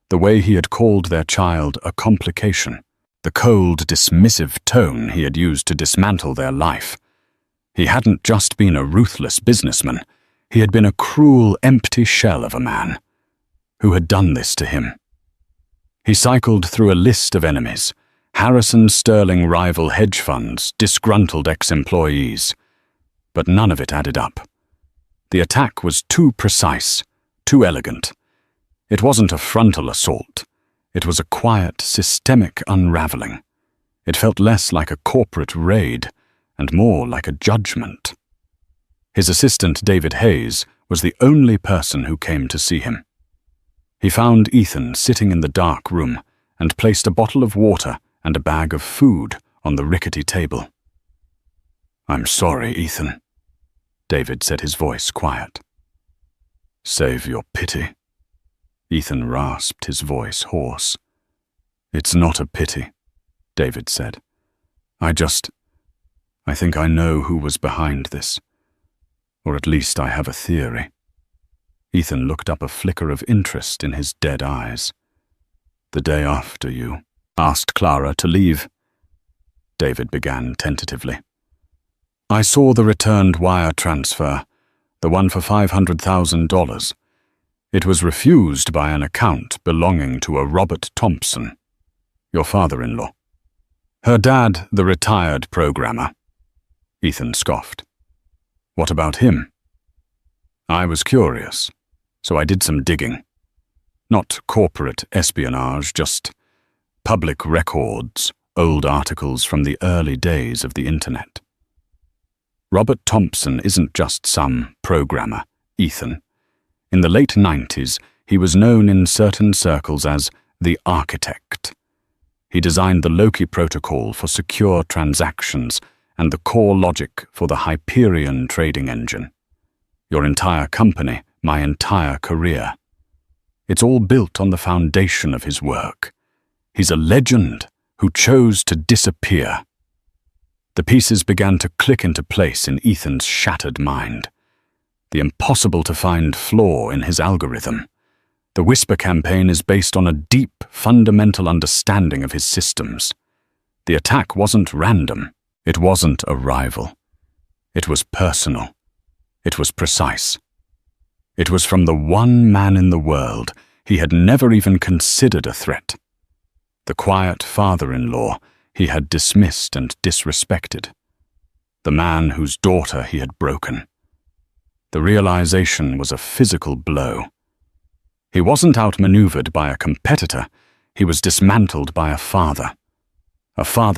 the way he had called their child a complication, the cold, dismissive tone he had used to dismantle their life. He hadn't just been a ruthless businessman, he had been a cruel, empty shell of a man. Who had done this to him? He cycled through a list of enemies, Harrison Sterling rival hedge funds, disgruntled ex-employees. But none of it added up. The attack was too precise, too elegant. It wasn't a frontal assault. It was a quiet, systemic unraveling. It felt less like a corporate raid and more like a judgment. His assistant, David Hayes, was the only person who came to see him. He found Ethan sitting in the dark room and placed a bottle of water and a bag of food on the rickety table. "I'm sorry, Ethan," David said, his voice quiet. "Save your pity." Ethan rasped, his voice hoarse. "It's not a pity," David said. I think I know who was behind this. Or at least I have a theory." Ethan looked up, a flicker of interest in his dead eyes. "The day after you asked Clara to leave," David began tentatively, "I saw the returned wire transfer, the one for $500,000. It was refused by an account belonging to a Robert Thompson, your father-in-law. Her dad, the retired programmer." Ethan scoffed. "What about him?" "I was curious, so I did some digging. Not corporate espionage, just public records, old articles from the early days of the internet. Robert Thompson isn't just some programmer, Ethan. In the late 90s, he was known in certain circles as the architect. He designed the Loki protocol for secure transactions and the core logic for the Hyperion trading engine. Your entire company, my entire career. It's all built on the foundation of his work. He's a legend who chose to disappear." The pieces began to click into place in Ethan's shattered mind. the impossible-to-find flaw in his algorithm. The Whisper campaign is based on a deep, fundamental understanding of his systems. The attack wasn't random. It wasn't a rival. It was personal. It was precise. It was from the one man in the world he had never even considered a threat. The quiet father-in-law he had dismissed and disrespected. The man whose daughter he had broken. The realization was a physical blow. He wasn't outmaneuvered by a competitor. He was dismantled by a father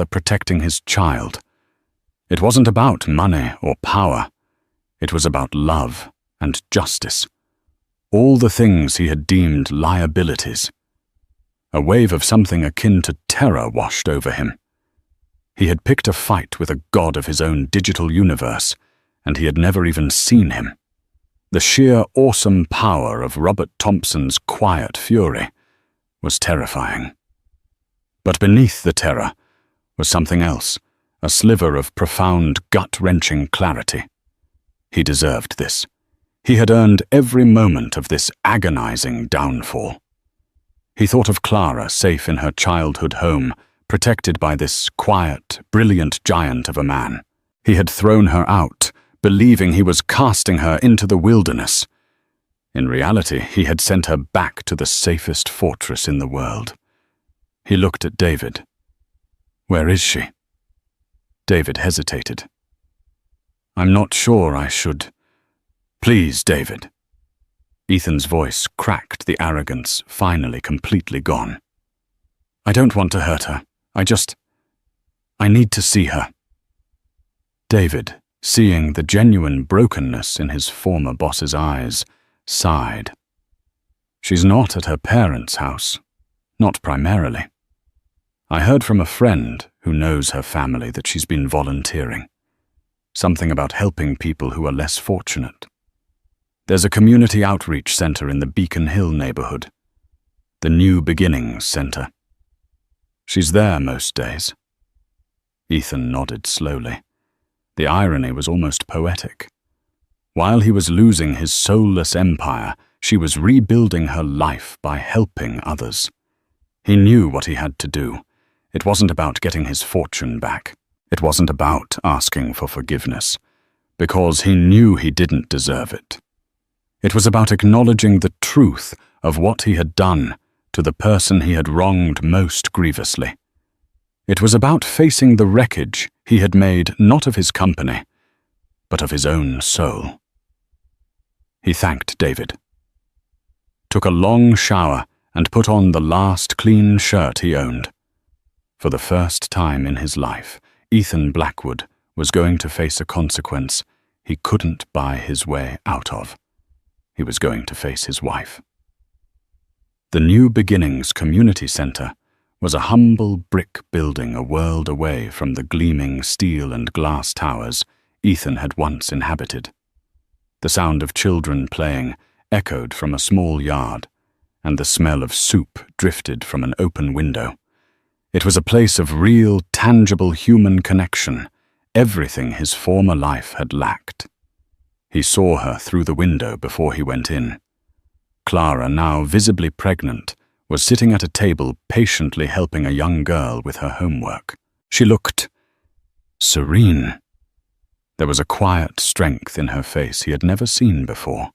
protecting his child. It wasn't about money or power. It was about love and justice. All the things he had deemed liabilities. A wave of something akin to terror washed over him. He had picked a fight with a god of his own digital universe, and he had never even seen him. The sheer awesome power of Robert Thompson's quiet fury was terrifying. But beneath the terror was something else, a sliver of profound, gut-wrenching clarity. He deserved this. He had earned every moment of this agonizing downfall. He thought of Clara safe in her childhood home, protected by this quiet, brilliant giant of a man. He had thrown her out, believing he was casting her into the wilderness. In reality, he had sent her back to the safest fortress in the world. He looked at David. "Where is she?" David hesitated. "I'm not sure I should." "Please, David." Ethan's voice cracked, the arrogance finally completely gone. "I don't want to hurt her. I need to see her." David, seeing the genuine brokenness in his former boss's eyes, sighed. "She's not at her parents' house. Not primarily. I heard from a friend who knows her family that she's been volunteering. Something about helping people who are less fortunate. There's a community outreach center in the Beacon Hill neighborhood. The New Beginnings Center. She's there most days." Ethan nodded slowly. The irony was almost poetic. While he was losing his soulless empire, she was rebuilding her life by helping others. He knew what he had to do. It wasn't about getting his fortune back. It wasn't about asking for forgiveness, because he knew he didn't deserve it. It was about acknowledging the truth of what he had done to the person he had wronged most grievously. It was about facing the wreckage he had made not of his company, but of his own soul. He thanked David, took a long shower, and put on the last clean shirt he owned. For the first time in his life, Ethan Blackwood was going to face a consequence he couldn't buy his way out of. He was going to face his wife. The New Beginnings Community Center was a humble brick building a world away from the gleaming steel and glass towers Ethan had once inhabited. The sound of children playing echoed from a small yard, and the smell of soup drifted from an open window. It was a place of real, tangible human connection, everything his former life had lacked. He saw her through the window before he went in. Clara, now visibly pregnant, was sitting at a table patiently helping a young girl with her homework. She looked serene. There was a quiet strength in her face he had never seen before.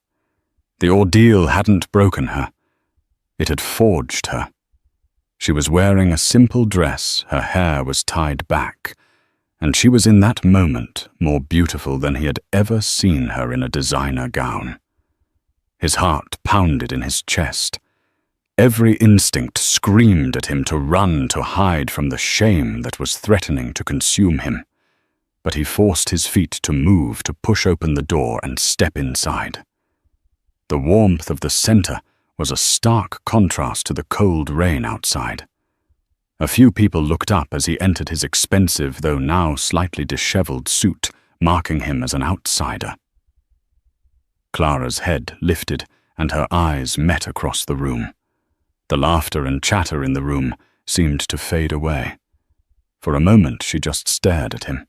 The ordeal hadn't broken her. It had forged her. She was wearing a simple dress, her hair was tied back, and she was in that moment more beautiful than he had ever seen her in a designer gown. His heart pounded in his chest. Every instinct screamed at him to run, to hide from the shame that was threatening to consume him. But he forced his feet to move, to push open the door and step inside. The warmth of the center was a stark contrast to the cold rain outside. A few people looked up as he entered his expensive, though now slightly disheveled suit, marking him as an outsider. Clara's head lifted, and her eyes met across the room. The laughter and chatter in the room seemed to fade away. For a moment she just stared at him.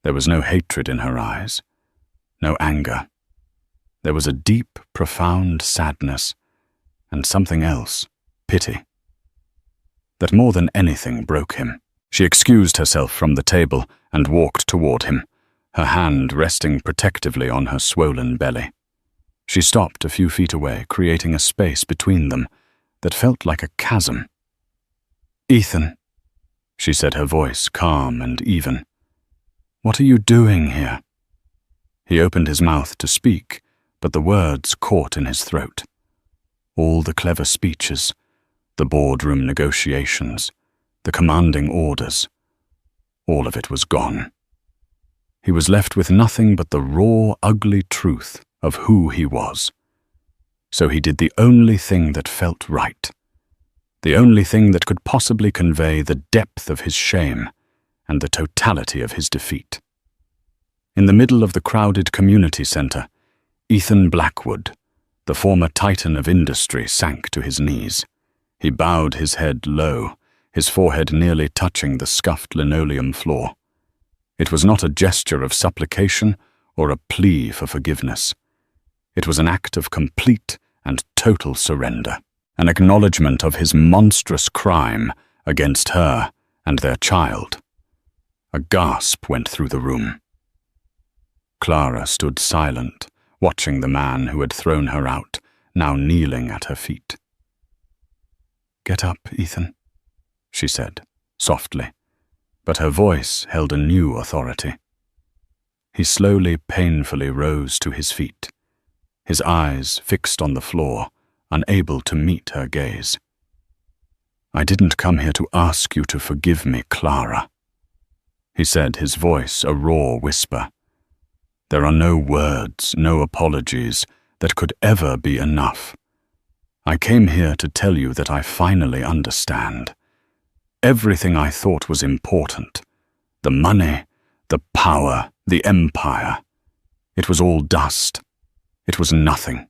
There was no hatred in her eyes, no anger, There was a deep, profound sadness, and something else, pity, that more than anything broke him. She excused herself from the table and walked toward him, her hand resting protectively on her swollen belly. She stopped a few feet away, creating a space between them that felt like a chasm. "Ethan," she said, her voice calm and even. "What are you doing here?" He opened his mouth to speak, but the words caught in his throat. All the clever speeches, the boardroom negotiations, the commanding orders, all of it was gone. He was left with nothing but the raw, ugly truth of who he was. So he did the only thing that felt right, the only thing that could possibly convey the depth of his shame and the totality of his defeat. In the middle of the crowded community center, Ethan Blackwood, the former titan of industry, sank to his knees. He bowed his head low, his forehead nearly touching the scuffed linoleum floor. It was not a gesture of supplication or a plea for forgiveness. It was an act of complete and total surrender, an acknowledgement of his monstrous crime against her and their child. A gasp went through the room. Clara stood silent, watching the man who had thrown her out, now kneeling at her feet. "Get up, Ethan," she said, softly, but her voice held a new authority. He slowly, painfully rose to his feet, his eyes fixed on the floor, unable to meet her gaze. "I didn't come here to ask you to forgive me, Clara," he said, his voice a raw whisper. "There are no words, no apologies that could ever be enough. I came here to tell you that I finally understand. Everything I thought was important, the money, the power, the empire, it was all dust. It was nothing.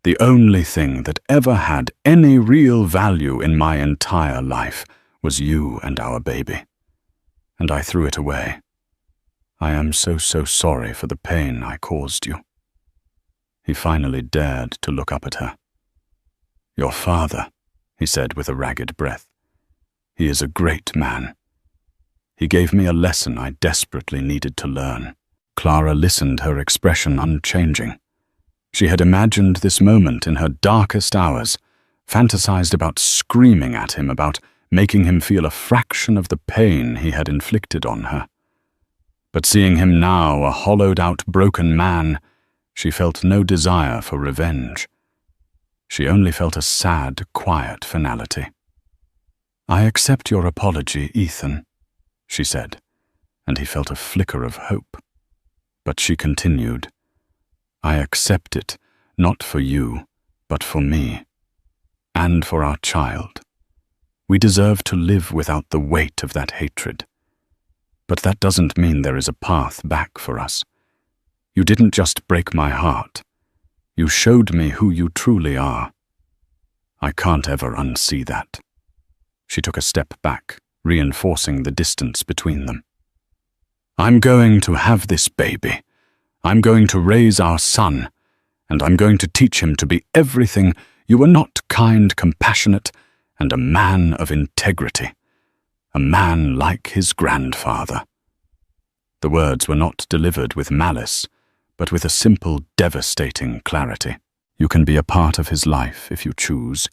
The only thing that ever had any real value in my entire life was you and our baby. And I threw it away. I am so sorry for the pain I caused you." He finally dared to look up at her. "Your father," he said with a ragged breath. "He is a great man. He gave me a lesson I desperately needed to learn." Clara listened, her expression unchanging. She had imagined this moment in her darkest hours, fantasized about screaming at him, about making him feel a fraction of the pain he had inflicted on her. But seeing him now, a hollowed-out, broken man, she felt no desire for revenge. She only felt a sad, quiet finality. "I accept your apology, Ethan," she said, and he felt a flicker of hope. But she continued, "I accept it, not for you, but for me, and for our child. We deserve to live without the weight of that hatred. But that doesn't mean there is a path back for us. You didn't just break my heart. You showed me who you truly are. I can't ever unsee that." She took a step back, reinforcing the distance between them. "I'm going to have this baby. I'm going to raise our son, and I'm going to teach him to be everything you were not: kind, compassionate, and a man of integrity. A man like his grandfather." The words were not delivered with malice, but with a simple, devastating clarity. "You can be a part of his life if you choose,"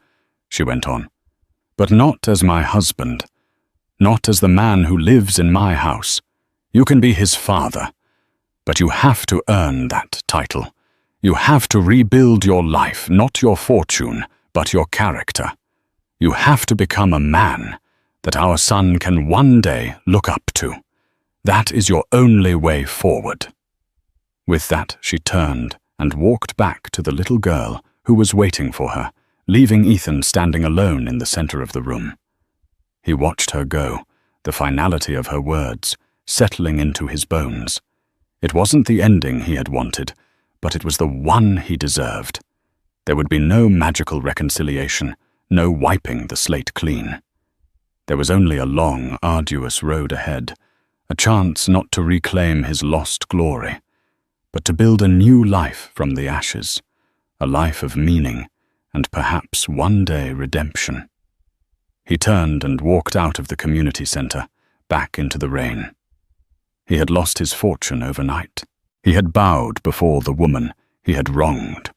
she went on, "but not as my husband, not as the man who lives in my house. You can be his father, but you have to earn that title. You have to rebuild your life, not your fortune, but your character. You have to become a man that our son can one day look up to. That is your only way forward." With that, she turned and walked back to the little girl who was waiting for her, leaving Ethan standing alone in the center of the room. He watched her go, the finality of her words settling into his bones. It wasn't the ending he had wanted, but it was the one he deserved. There would be no magical reconciliation, no wiping the slate clean. There was only a long, arduous road ahead, a chance not to reclaim his lost glory, but to build a new life from the ashes, a life of meaning and perhaps one day redemption. He turned and walked out of the community center, back into the rain. He had lost his fortune overnight. He had bowed before the woman he had wronged,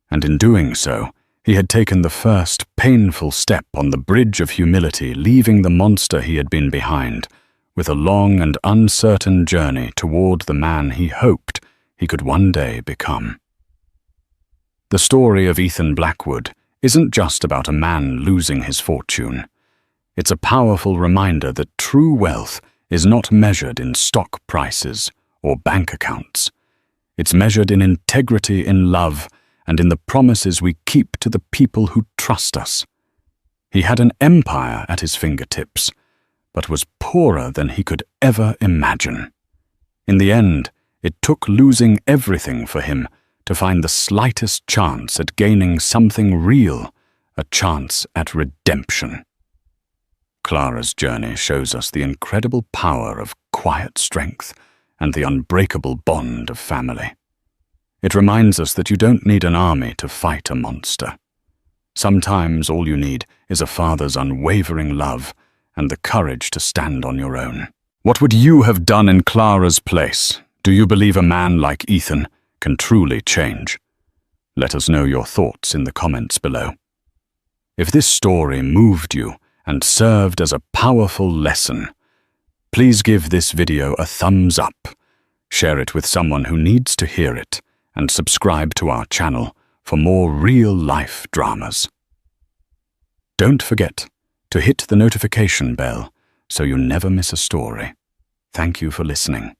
and in doing so, he had taken the first painful step on the bridge of humility, leaving the monster he had been behind, with a long and uncertain journey toward the man he hoped he could one day become. The story of Ethan Blackwood isn't just about a man losing his fortune. It's a powerful reminder that true wealth is not measured in stock prices or bank accounts. It's measured in integrity, in love, and in the promises we keep to the people who trust us. He had an empire at his fingertips, but was poorer than he could ever imagine. In the end, it took losing everything for him to find the slightest chance at gaining something real, a chance at redemption. Clara's journey shows us the incredible power of quiet strength and the unbreakable bond of family. It reminds us that you don't need an army to fight a monster. Sometimes all you need is a father's unwavering love and the courage to stand on your own. What would you have done in Clara's place? Do you believe a man like Ethan can truly change? Let us know your thoughts in the comments below. If this story moved you and served as a powerful lesson, please give this video a thumbs up, share it with someone who needs to hear it, and subscribe to our channel for more real-life dramas. Don't forget to hit the notification bell so you never miss a story. Thank you for listening.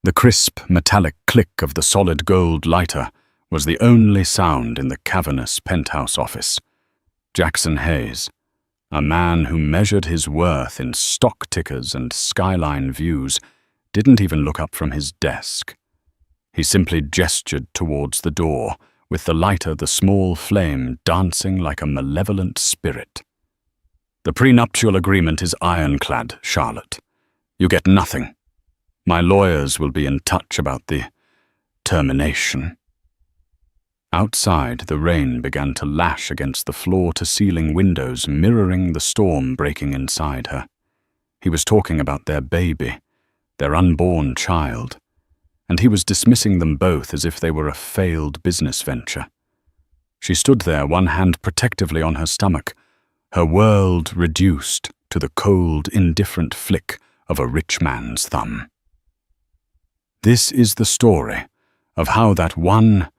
The crisp, metallic click of the solid gold lighter was the only sound in the cavernous penthouse office. Jackson Hayes, a man who measured his worth in stock tickers and skyline views, didn't even look up from his desk. He simply gestured towards the door, with the lighter, the small flame dancing like a malevolent spirit. The prenuptial agreement is ironclad, Charlotte. You get nothing. My lawyers will be in touch about the termination. Outside, the rain began to lash against the floor-to-ceiling windows, mirroring the storm breaking inside her. He was talking about their baby, their unborn child, and he was dismissing them both as if they were a failed business venture. She stood there, one hand protectively on her stomach, her world reduced to the cold, indifferent flick of a rich man's thumb. This is the story of how that one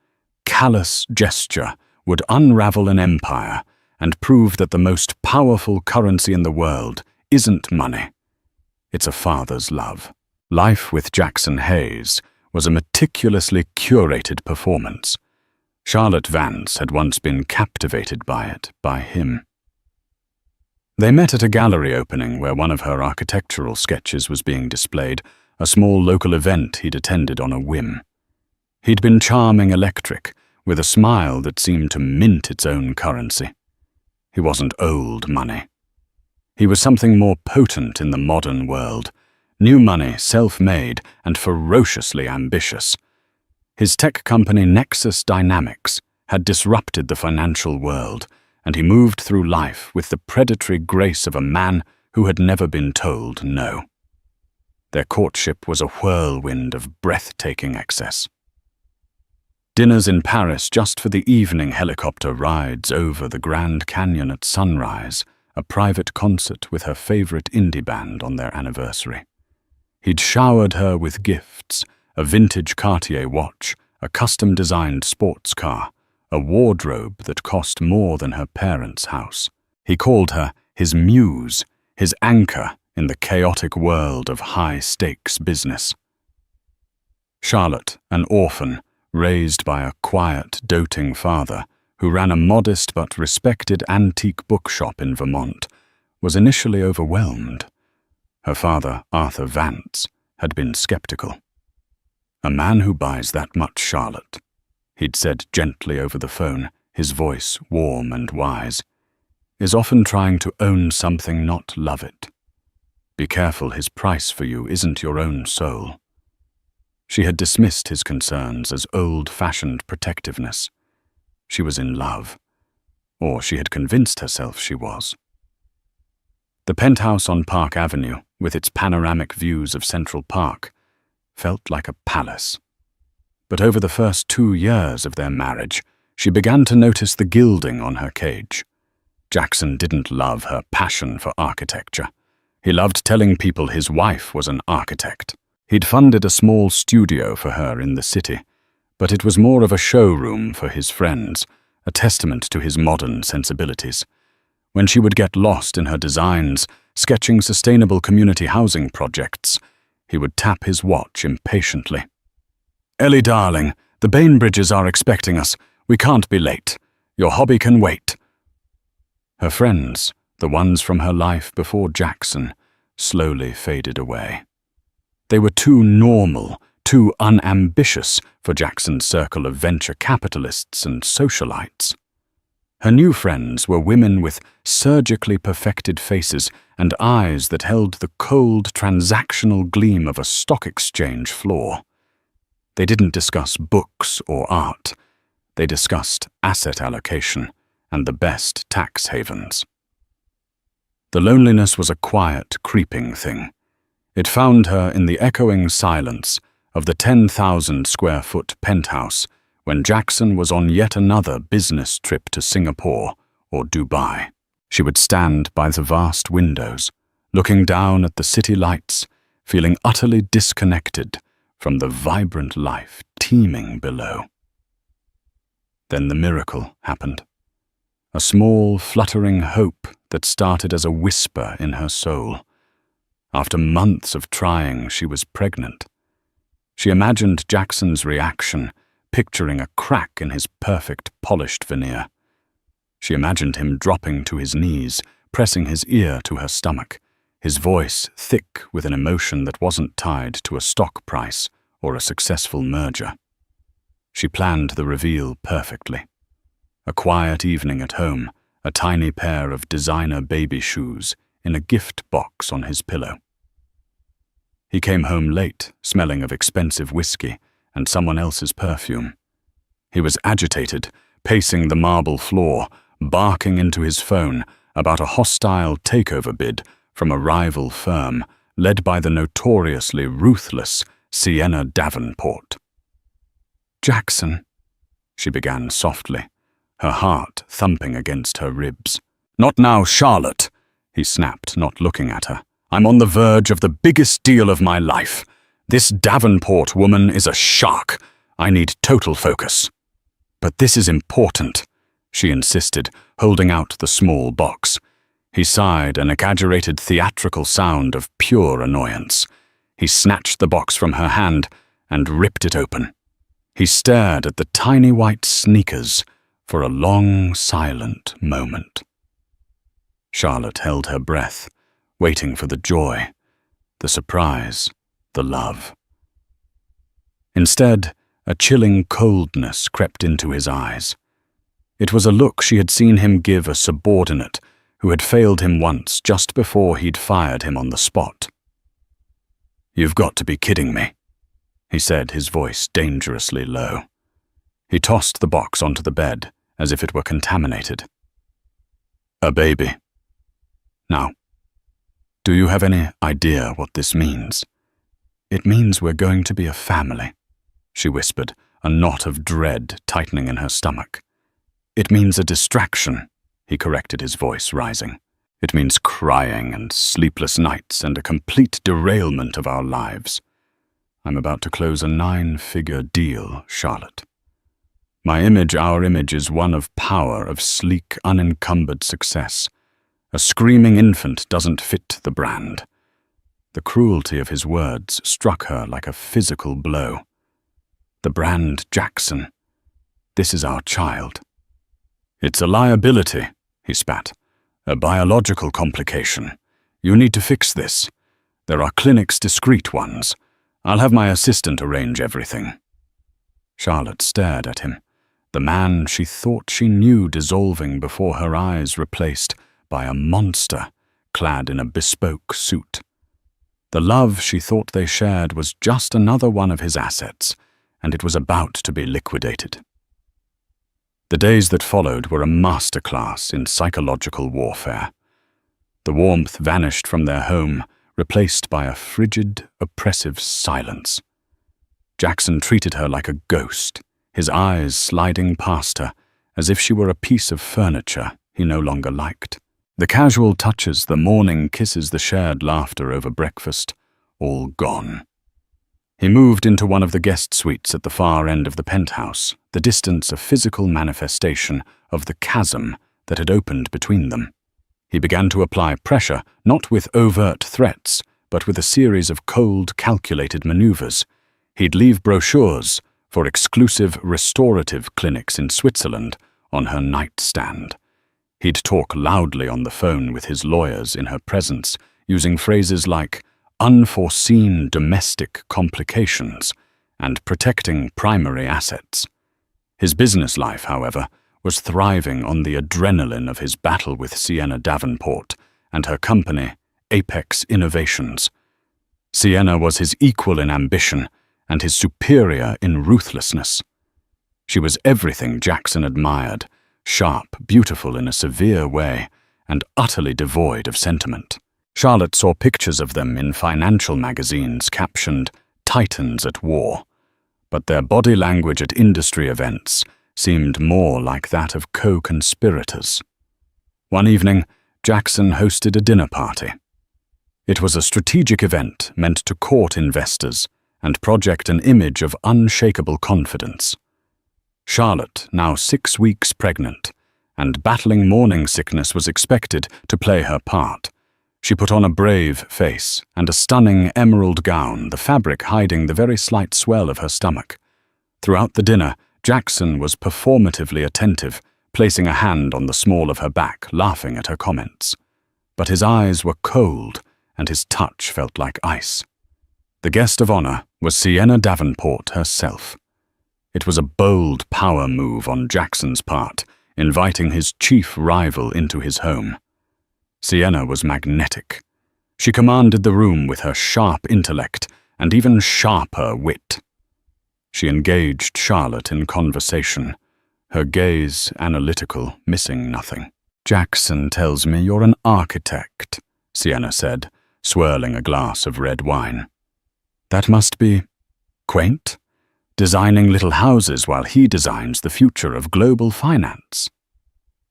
callous gesture would unravel an empire and prove that the most powerful currency in the world isn't money. It's a father's love. Life with Jackson Hayes was a meticulously curated performance. Charlotte Vance had once been captivated by it, by him. They met at a gallery opening where one of her architectural sketches was being displayed, a small local event he'd attended on a whim. He'd been charming electric, with a smile that seemed to mint its own currency. He wasn't old money. He was something more potent in the modern world, new money, self-made, and ferociously ambitious. His tech company Nexus Dynamics had disrupted the financial world, and he moved through life with the predatory grace of a man who had never been told no. Their courtship was a whirlwind of breathtaking excess. Dinners in Paris just for the evening helicopter rides over the Grand Canyon at sunrise, a private concert with her favorite indie band on their anniversary. He'd showered her with gifts, a vintage Cartier watch, a custom-designed sports car, a wardrobe that cost more than her parents' house. He called her his muse, his anchor in the chaotic world of high-stakes business. Charlotte, an orphan, raised by a quiet, doting father who ran a modest but respected antique bookshop in Vermont, was initially overwhelmed. Her father, Arthur Vance, had been skeptical. "A man who buys that much, Charlotte," he'd said gently over the phone, his voice warm and wise, "is often trying to own something, not love it. Be careful, his price for you isn't your own soul." She had dismissed his concerns as old-fashioned protectiveness. She was in love, or she had convinced herself she was. The penthouse on Park Avenue, with its panoramic views of Central Park, felt like a palace. But over the first 2 years of their marriage, she began to notice the gilding on her cage. Jackson didn't love her passion for architecture. He loved telling people his wife was an architect. He'd funded a small studio for her in the city, but it was more of a showroom for his friends, a testament to his modern sensibilities. When she would get lost in her designs, sketching sustainable community housing projects, he would tap his watch impatiently. "Ellie, darling, the Bainbridges are expecting us. We can't be late. Your hobby can wait." Her friends, the ones from her life before Jackson, slowly faded away. They were too normal, too unambitious for Jackson's circle of venture capitalists and socialites. Her new friends were women with surgically perfected faces and eyes that held the cold, transactional gleam of a stock exchange floor. They didn't discuss books or art. They discussed asset allocation and the best tax havens. The loneliness was a quiet, creeping thing. It found her in the echoing silence of the 10,000-square-foot penthouse when Jackson was on yet another business trip to Singapore or Dubai. She would stand by the vast windows, looking down at the city lights, feeling utterly disconnected from the vibrant life teeming below. Then the miracle happened. A small, fluttering hope that started as a whisper in her soul. After months of trying, she was pregnant. She imagined Jackson's reaction, picturing a crack in his perfect, polished veneer. She imagined him dropping to his knees, pressing his ear to her stomach, his voice thick with an emotion that wasn't tied to a stock price or a successful merger. She planned the reveal perfectly. A quiet evening at home, a tiny pair of designer baby shoes in a gift box on his pillow. He came home late, smelling of expensive whiskey and someone else's perfume. He was agitated, pacing the marble floor, barking into his phone about a hostile takeover bid from a rival firm led by the notoriously ruthless Sienna Davenport. "Jackson," she began softly, her heart thumping against her ribs. "Not now, Charlotte," he snapped, not looking at her. "I'm on the verge of the biggest deal of my life. This Davenport woman is a shark. I need total focus." "But this is important," she insisted, holding out the small box. He sighed, an exaggerated theatrical sound of pure annoyance. He snatched the box from her hand and ripped it open. He stared at the tiny white sneakers for a long, silent moment. Charlotte held her breath, waiting for the joy, the surprise, the love. Instead, a chilling coldness crept into his eyes. It was a look she had seen him give a subordinate who had failed him once just before he'd fired him on the spot. "You've got to be kidding me," he said, his voice dangerously low. He tossed the box onto the bed as if it were contaminated. "A baby. Now, do you have any idea what this means?" "It means we're going to be a family," she whispered, a knot of dread tightening in her stomach. "It means a distraction," he corrected, his voice rising. "It means crying and sleepless nights and a complete derailment of our lives. I'm about to close a 9-figure deal, Charlotte. Our image is one of power, of sleek, unencumbered success. A screaming infant doesn't fit the brand." The cruelty of his words struck her like a physical blow. "The brand Jackson. This is our child." "It's a liability," he spat. "A biological complication. You need to fix this. There are clinics, discreet ones. I'll have my assistant arrange everything." Charlotte stared at him, the man she thought she knew dissolving before her eyes, replaced by a monster clad in a bespoke suit. The love she thought they shared was just another one of his assets, and it was about to be liquidated. The days that followed were a masterclass in psychological warfare. The warmth vanished from their home, replaced by a frigid, oppressive silence. Jackson treated her like a ghost, his eyes sliding past her, as if she were a piece of furniture he no longer liked. The casual touches, the morning kisses, the shared laughter over breakfast, all gone. He moved into one of the guest suites at the far end of the penthouse, the distance a physical manifestation of the chasm that had opened between them. He began to apply pressure, not with overt threats, but with a series of cold, calculated maneuvers. He'd leave brochures for exclusive restorative clinics in Switzerland on her nightstand. He'd talk loudly on the phone with his lawyers in her presence, using phrases like unforeseen domestic complications and protecting primary assets. His business life, however, was thriving on the adrenaline of his battle with Sienna Davenport and her company, Apex Innovations. Sienna was his equal in ambition and his superior in ruthlessness. She was everything Jackson admired, sharp, beautiful in a severe way, and utterly devoid of sentiment. Charlotte saw pictures of them in financial magazines captioned "Titans at War," but their body language at industry events seemed more like that of co-conspirators. One evening, Jackson hosted a dinner party. It was a strategic event meant to court investors and project an image of unshakable confidence. Charlotte, now 6 weeks pregnant, and battling morning sickness, was expected to play her part. She put on a brave face and a stunning emerald gown, the fabric hiding the very slight swell of her stomach. Throughout the dinner, Jackson was performatively attentive, placing a hand on the small of her back, laughing at her comments. But his eyes were cold, and his touch felt like ice. The guest of honor was Sienna Davenport herself. It was a bold power move on Jackson's part, inviting his chief rival into his home. Sienna was magnetic. She commanded the room with her sharp intellect and even sharper wit. She engaged Charlotte in conversation, her gaze analytical, missing nothing. "Jackson tells me you're an architect," Sienna said, swirling a glass of red wine. "That must be quaint, designing little houses while he designs the future of global finance."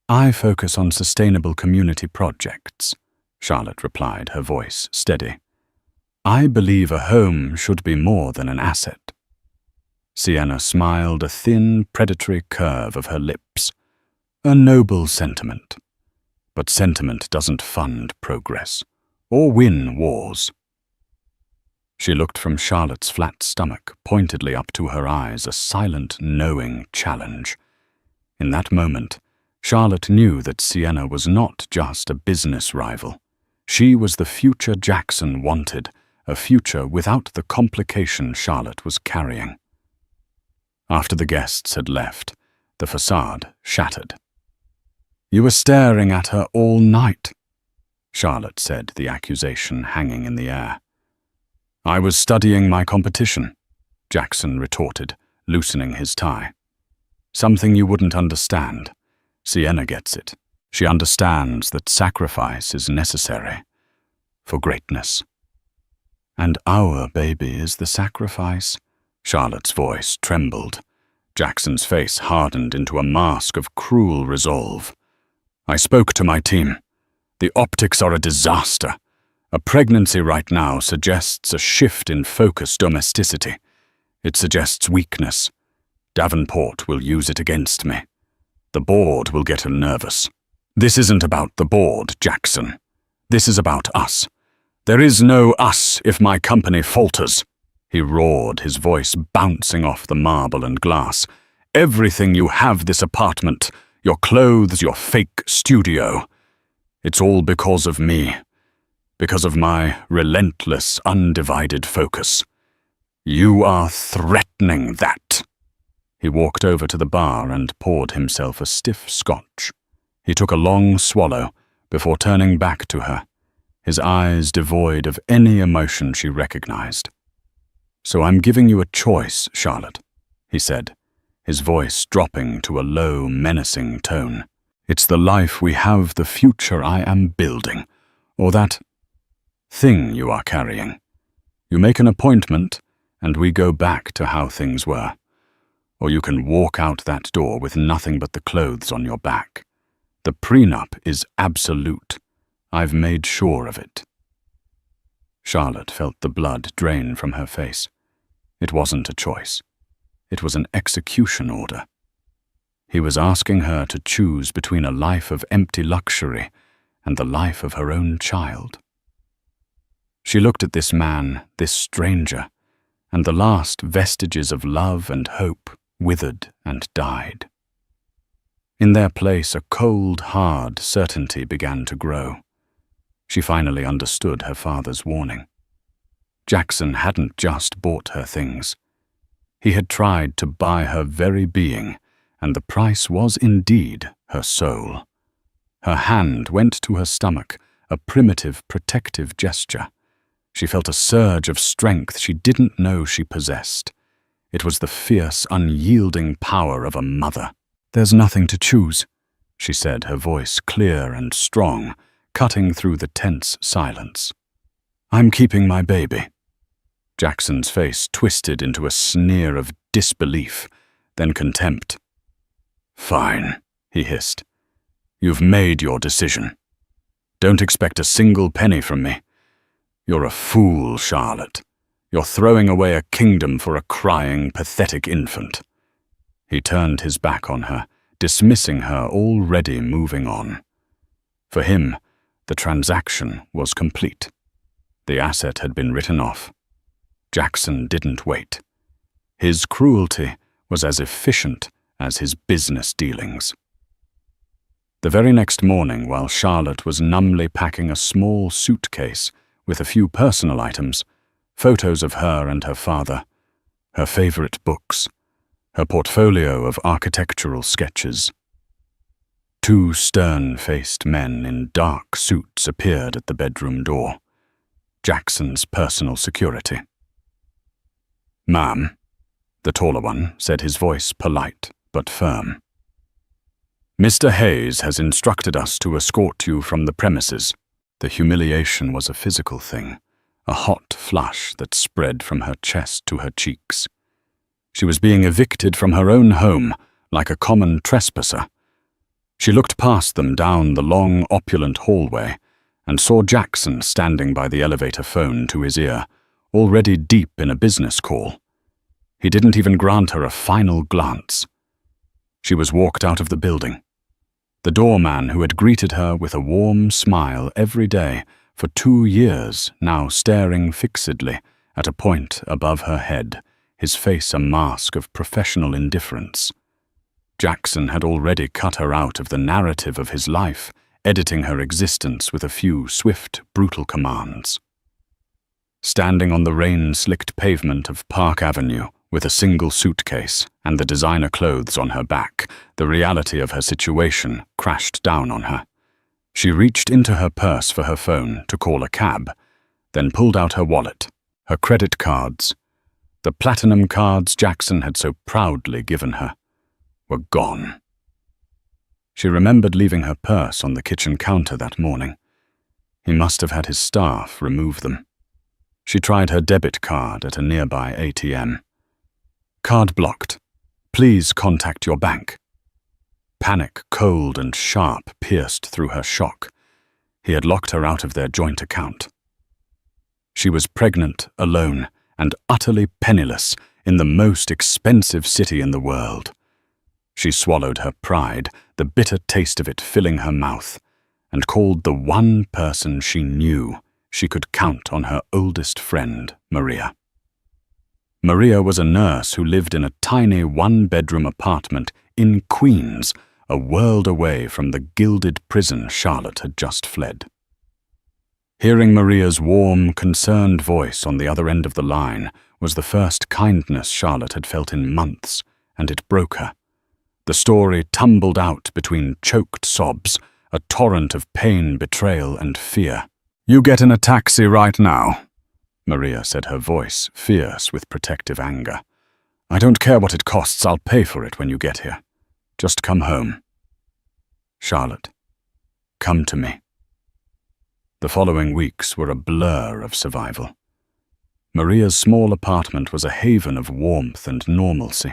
"I focus on sustainable community projects," Charlotte replied, her voice steady. "I believe a home should be more than an asset." Sienna smiled, a thin, predatory curve of her lips. "A noble sentiment. But sentiment doesn't fund progress or win wars." She looked from Charlotte's flat stomach pointedly up to her eyes, a silent, knowing challenge. In that moment, Charlotte knew that Sienna was not just a business rival. She was the future Jackson wanted, a future without the complication Charlotte was carrying. After the guests had left, the facade shattered. "You were staring at her all night," Charlotte said, the accusation hanging in the air. "I was studying my competition," Jackson retorted, loosening his tie. "Something you wouldn't understand. Sienna gets it. She understands that sacrifice is necessary for greatness." "And our baby is the sacrifice?" Charlotte's voice trembled. Jackson's face hardened into a mask of cruel resolve. "I spoke to my team. The optics are a disaster. A pregnancy right now suggests a shift in focus domesticity. It suggests weakness. Davenport will use it against me. The board will get nervous. This isn't about the board, Jackson. This is about us. There is no us if my company falters," he roared, his voice bouncing off the marble and glass. "Everything you have, this apartment, your clothes, your fake studio, it's all because of me. Because of my relentless, undivided focus. You are threatening that. He walked over to the bar and poured himself a stiff scotch. He took a long swallow before turning back to her, his eyes devoid of any emotion she recognized. "So I'm giving you a choice, Charlotte," he said, his voice dropping to a low, menacing tone. "It's the life we have, the future I am building, or that thing you are carrying. You make an appointment, and we go back to how things were. Or you can walk out that door with nothing but the clothes on your back. The prenup is absolute. I've made sure of it." Charlotte felt the blood drain from her face. It wasn't a choice. It was an execution order. He was asking her to choose between a life of empty luxury and the life of her own child. She looked at this man, this stranger, and the last vestiges of love and hope withered and died. In their place, a cold, hard certainty began to grow. She finally understood her father's warning. Jackson hadn't just bought her things. He had tried to buy her very being, and the price was indeed her soul. Her hand went to her stomach, a primitive, protective gesture. She felt a surge of strength she didn't know she possessed. It was the fierce, unyielding power of a mother. "There's nothing to choose," she said, her voice clear and strong, cutting through the tense silence. "I'm keeping my baby." Jackson's face twisted into a sneer of disbelief, then contempt. "Fine," he hissed. "You've made your decision. Don't expect a single penny from me. You're a fool, Charlotte. You're throwing away a kingdom for a crying, pathetic infant." He turned his back on her, dismissing her, already moving on. For him, the transaction was complete. The asset had been written off. Jackson didn't wait. His cruelty was as efficient as his business dealings. The very next morning, while Charlotte was numbly packing a small suitcase with a few personal items, photos of her and her father, her favorite books, her portfolio of architectural sketches. Two stern-faced men in dark suits appeared at the bedroom door, Jackson's personal security. "Ma'am," the taller one said, his voice polite but firm. "Mr. Hayes has instructed us to escort you from the premises." The humiliation was a physical thing, a hot flush that spread from her chest to her cheeks. She was being evicted from her own home like a common trespasser. She looked past them down the long, opulent hallway and saw Jackson standing by the elevator phone to his ear, already deep in a business call. He didn't even grant her a final glance. She was walked out of the building. The doorman who had greeted her with a warm smile every day for 2 years, now staring fixedly at a point above her head, his face a mask of professional indifference. Jackson had already cut her out of the narrative of his life, editing her existence with a few swift, brutal commands. Standing on the rain-slicked pavement of Park Avenue, with a single suitcase and the designer clothes on her back, the reality of her situation crashed down on her. She reached into her purse for her phone to call a cab, then pulled out her wallet, her credit cards. The platinum cards Jackson had so proudly given her were gone. She remembered leaving her purse on the kitchen counter that morning. He must have had his staff remove them. She tried her debit card at a nearby ATM. "Card blocked. Please contact your bank." Panic, cold and sharp, pierced through her shock. He had locked her out of their joint account. She was pregnant, alone, and utterly penniless in the most expensive city in the world. She swallowed her pride, the bitter taste of it filling her mouth, and called the one person she knew she could count on her oldest friend, Maria. Maria was a nurse who lived in a tiny one-bedroom apartment in Queens, a world away from the gilded prison Charlotte had just fled. Hearing Maria's warm, concerned voice on the other end of the line was the first kindness Charlotte had felt in months, and it broke her. The story tumbled out between choked sobs, a torrent of pain, betrayal, and fear. "You get in a taxi right now," Maria said, her voice fierce with protective anger. "I don't care what it costs, I'll pay for it when you get here. Just come home. Charlotte, come to me." The following weeks were a blur of survival. Maria's small apartment was a haven of warmth and normalcy.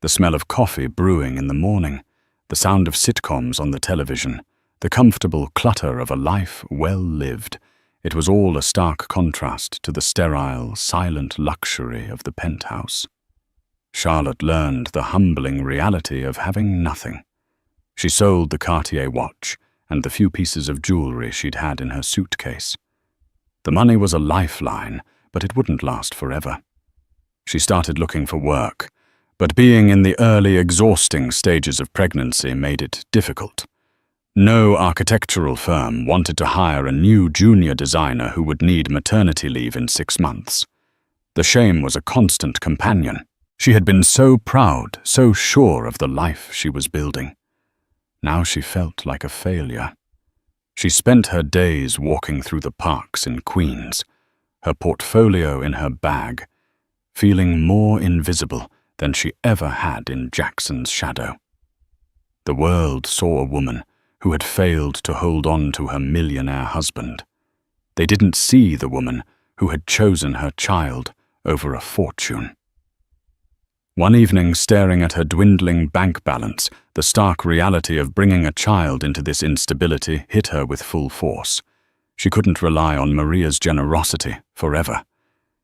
The smell of coffee brewing in the morning, the sound of sitcoms on the television, the comfortable clutter of a life well lived, it was all a stark contrast to the sterile, silent luxury of the penthouse. Charlotte learned the humbling reality of having nothing. She sold the Cartier watch and the few pieces of jewelry she'd had in her suitcase. The money was a lifeline, but it wouldn't last forever. She started looking for work, but being in the early, exhausting stages of pregnancy made it difficult. No architectural firm wanted to hire a new junior designer who would need maternity leave in 6 months. The shame was a constant companion. She had been so proud, so sure of the life she was building. Now she felt like a failure. She spent her days walking through the parks in Queens, her portfolio in her bag, feeling more invisible than she ever had in Jackson's shadow. The world saw a woman who had failed to hold on to her millionaire husband. They didn't see the woman who had chosen her child over a fortune. One evening, staring at her dwindling bank balance, the stark reality of bringing a child into this instability hit her with full force. She couldn't rely on Maria's generosity forever.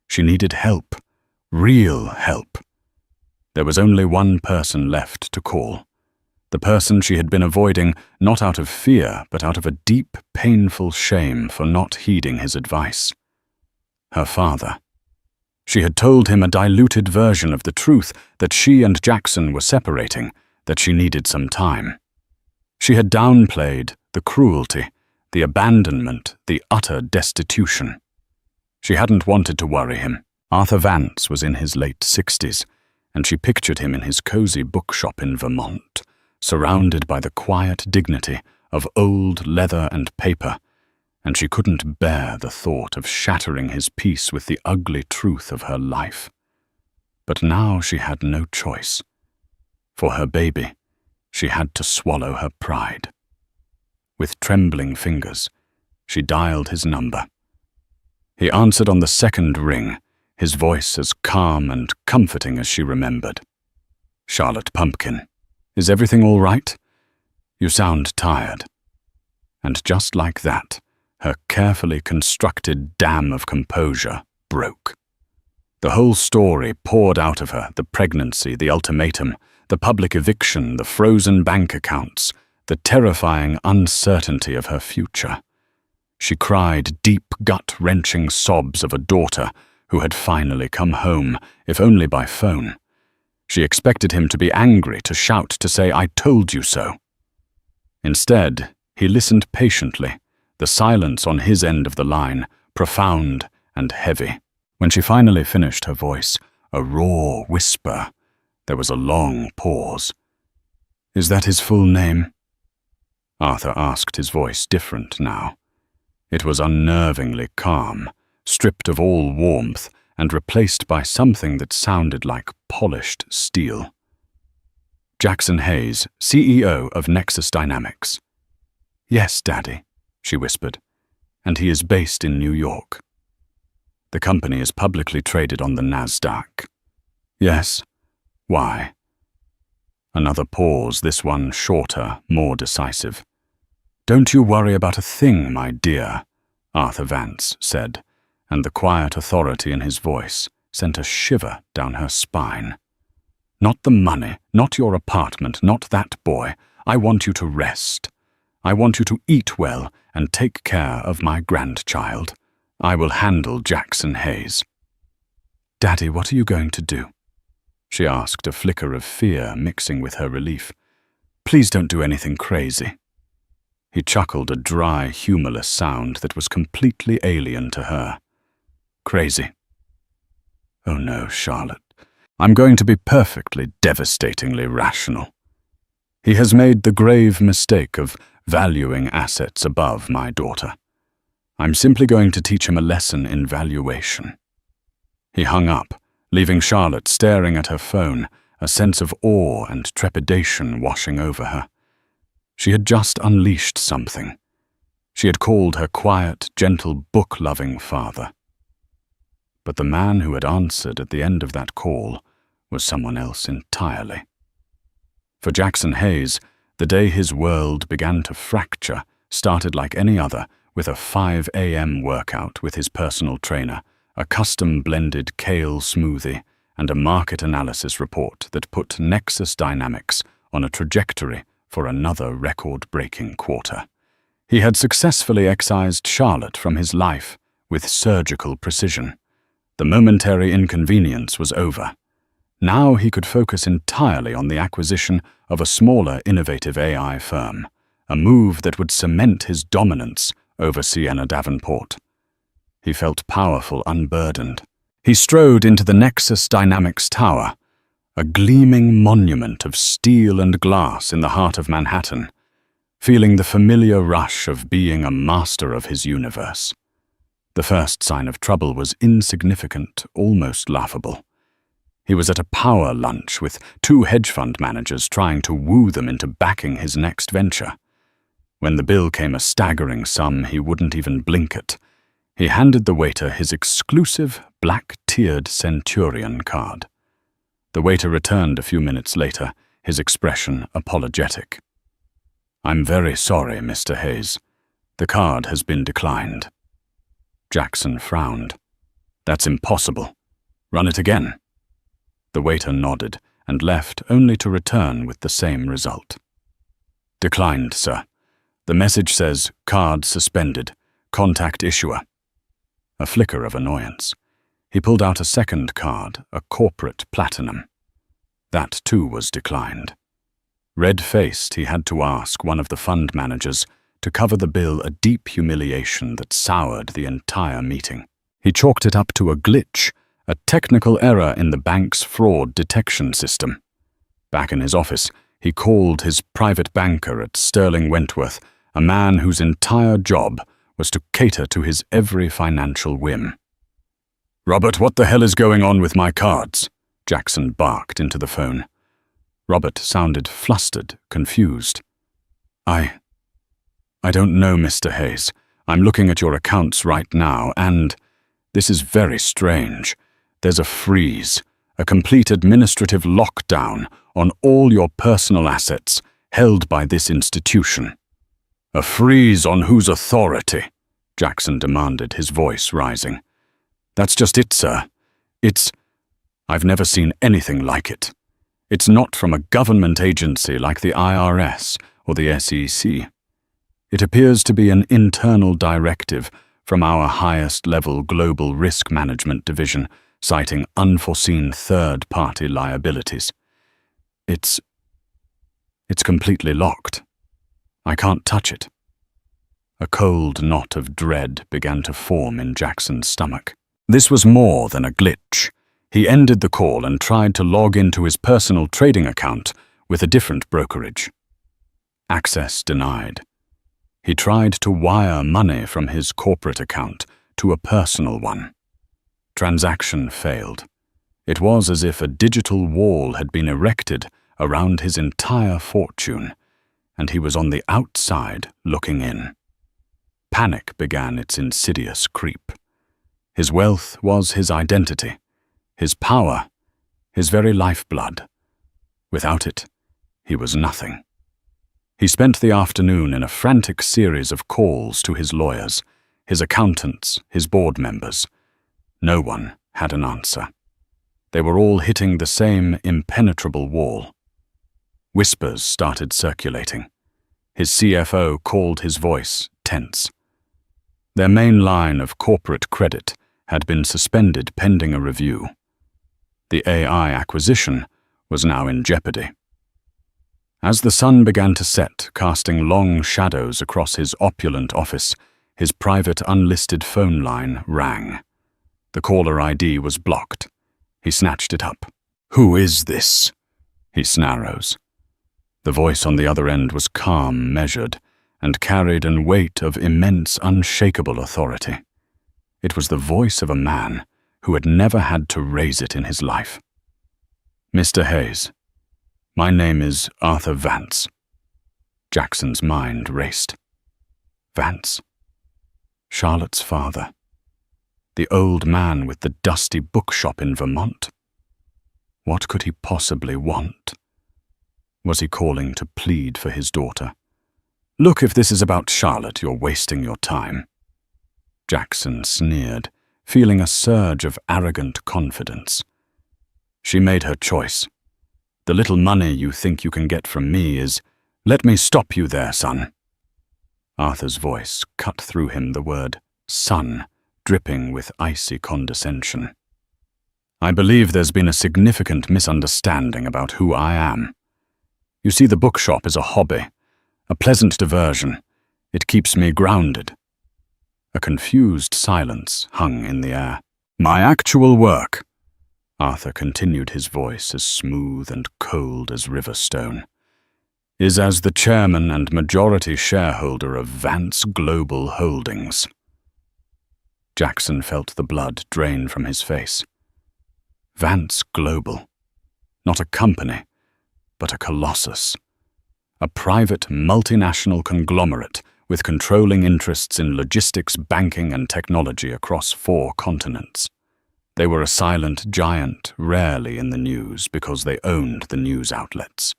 She needed help, real help. There was only one person left to call. The person she had been avoiding, not out of fear, but out of a deep, painful shame for not heeding his advice. Her father. She had told him a diluted version of the truth, that she and Jackson were separating, that she needed some time. She had downplayed the cruelty, the abandonment, the utter destitution. She hadn't wanted to worry him. Arthur Vance was in his late 60s, and she pictured him in his cozy bookshop in Vermont, surrounded by the quiet dignity of old leather and paper, and she couldn't bear the thought of shattering his peace with the ugly truth of her life. But now she had no choice. For her baby, she had to swallow her pride. With trembling fingers, she dialed his number. He answered on the second ring, his voice as calm and comforting as she remembered. "Charlotte Pumpkin, is everything all right? You sound tired." And just like that, her carefully constructed dam of composure broke. The whole story poured out of her, the pregnancy, the ultimatum, the public eviction, the frozen bank accounts, the terrifying uncertainty of her future. She cried deep, gut-wrenching sobs of a daughter who had finally come home, if only by phone. She expected him to be angry, to shout, to say, "I told you so." Instead, he listened patiently, the silence on his end of the line, profound and heavy. When she finally finished her voice, a raw whisper, there was a long pause. "Is that his full name?" Arthur asked, his voice different now. It was unnervingly calm, stripped of all warmth, and replaced by something that sounded like polished steel. "Jackson Hayes, CEO of Nexus Dynamics." "Yes, Daddy," she whispered, "and he is based in New York." "The company is publicly traded on the NASDAQ." "Yes. Why?" Another pause, this one shorter, more decisive. "Don't you worry about a thing, my dear," Arthur Vance said, and the quiet authority in his voice sent a shiver down her spine. "Not the money, not your apartment, not that boy. I want you to rest. I want you to eat well and take care of my grandchild. I will handle Jackson Hayes." "Daddy, what are you going to do?" she asked, a flicker of fear mixing with her relief. "Please don't do anything crazy." He chuckled a dry, humorless sound that was completely alien to her. Crazy. Oh no, Charlotte. I'm going to be perfectly, devastatingly rational. He has made the grave mistake of valuing assets above my daughter. I'm simply going to teach him a lesson in valuation. He hung up, leaving Charlotte staring at her phone, a sense of awe and trepidation washing over her. She had just unleashed something. She had called her quiet, gentle, book-loving father. But the man who had answered at the end of that call was someone else entirely. For Jackson Hayes, the day his world began to fracture started like any other, with a 5 a.m. workout with his personal trainer, a custom-blended kale smoothie, and a market analysis report that put Nexus Dynamics on a trajectory for another record-breaking quarter. He had successfully excised Charlotte from his life with surgical precision. The momentary inconvenience was over. Now he could focus entirely on the acquisition of a smaller, innovative AI firm, a move that would cement his dominance over Sienna Davenport. He felt powerful, unburdened. He strode into the Nexus Dynamics Tower, a gleaming monument of steel and glass in the heart of Manhattan, feeling the familiar rush of being a master of his universe. The first sign of trouble was insignificant, almost laughable. He was at a power lunch with 2 hedge fund managers trying to woo them into backing his next venture. When the bill came a staggering sum he wouldn't even blink at, he handed the waiter his exclusive black-tiered Centurion card. The waiter returned a few minutes later, his expression apologetic. "I'm very sorry, Mr. Hayes. The card has been declined." Jackson frowned. "That's impossible. Run it again." The waiter nodded and left only to return with the same result. "Declined, sir. The message says, card suspended. Contact issuer." A flicker of annoyance. He pulled out a second card, a corporate platinum. That too was declined. Red-faced, he had to ask one of the fund managers to cover the bill, a deep humiliation that soured the entire meeting. He chalked it up to a glitch, a technical error in the bank's fraud detection system. Back in his office, he called his private banker at Sterling Wentworth, a man whose entire job was to cater to his every financial whim. "Robert, what the hell is going on with my cards?" Jackson barked into the phone. Robert sounded flustered, confused. I don't know, Mr. Hayes. I'm looking at your accounts right now, and this is very strange. There's a freeze, a complete administrative lockdown on all your personal assets held by this institution." "A freeze on whose authority?" Jackson demanded, his voice rising. "That's just it, sir. I've never seen anything like it. It's not from a government agency like the IRS or the SEC. It appears to be an internal directive from our highest-level global risk management division, citing unforeseen third-party liabilities. It's completely locked. I can't touch it." A cold knot of dread began to form in Jackson's stomach. This was more than a glitch. He ended the call and tried to log into his personal trading account with a different brokerage. Access denied. He tried to wire money from his corporate account to a personal one. Transaction failed. It was as if a digital wall had been erected around his entire fortune, and he was on the outside looking in. Panic began its insidious creep. His wealth was his identity, his power, his very lifeblood. Without it, he was nothing. He spent the afternoon in a frantic series of calls to his lawyers, his accountants, his board members. No one had an answer. They were all hitting the same impenetrable wall. Whispers started circulating. His CFO called his voice tense. Their main line of corporate credit had been suspended pending a review. The AI acquisition was now in jeopardy. As the sun began to set, casting long shadows across his opulent office, his private unlisted phone line rang. The caller ID was blocked. He snatched it up. "Who is this?" he snarls. The voice on the other end was calm, measured, and carried an weight of immense, unshakable authority. It was the voice of a man who had never had to raise it in his life. "Mr. Hayes, my name is Arthur Vance." Jackson's mind raced. Vance? Charlotte's father. The old man with the dusty bookshop in Vermont. What could he possibly want? Was he calling to plead for his daughter? "Look, if this is about Charlotte, you're wasting your time." Jackson sneered, feeling a surge of arrogant confidence. "She made her choice. The little money you think you can get from me is, 'Let me stop you there, son.'" Arthur's voice cut through him, the word "son" dripping with icy condescension. "I believe there's been a significant misunderstanding about who I am. You see, the bookshop is a hobby, a pleasant diversion. It keeps me grounded." A confused silence hung in the air. "My actual work," Arthur continued, his voice as smooth and cold as river stone, "is as the chairman and majority shareholder of Vance Global Holdings." Jackson felt the blood drain from his face. Vance Global. Not a company, but a colossus. A private multinational conglomerate with controlling interests in logistics, banking, and technology across 4 continents. They were a silent giant, rarely in the news because they owned the news outlets.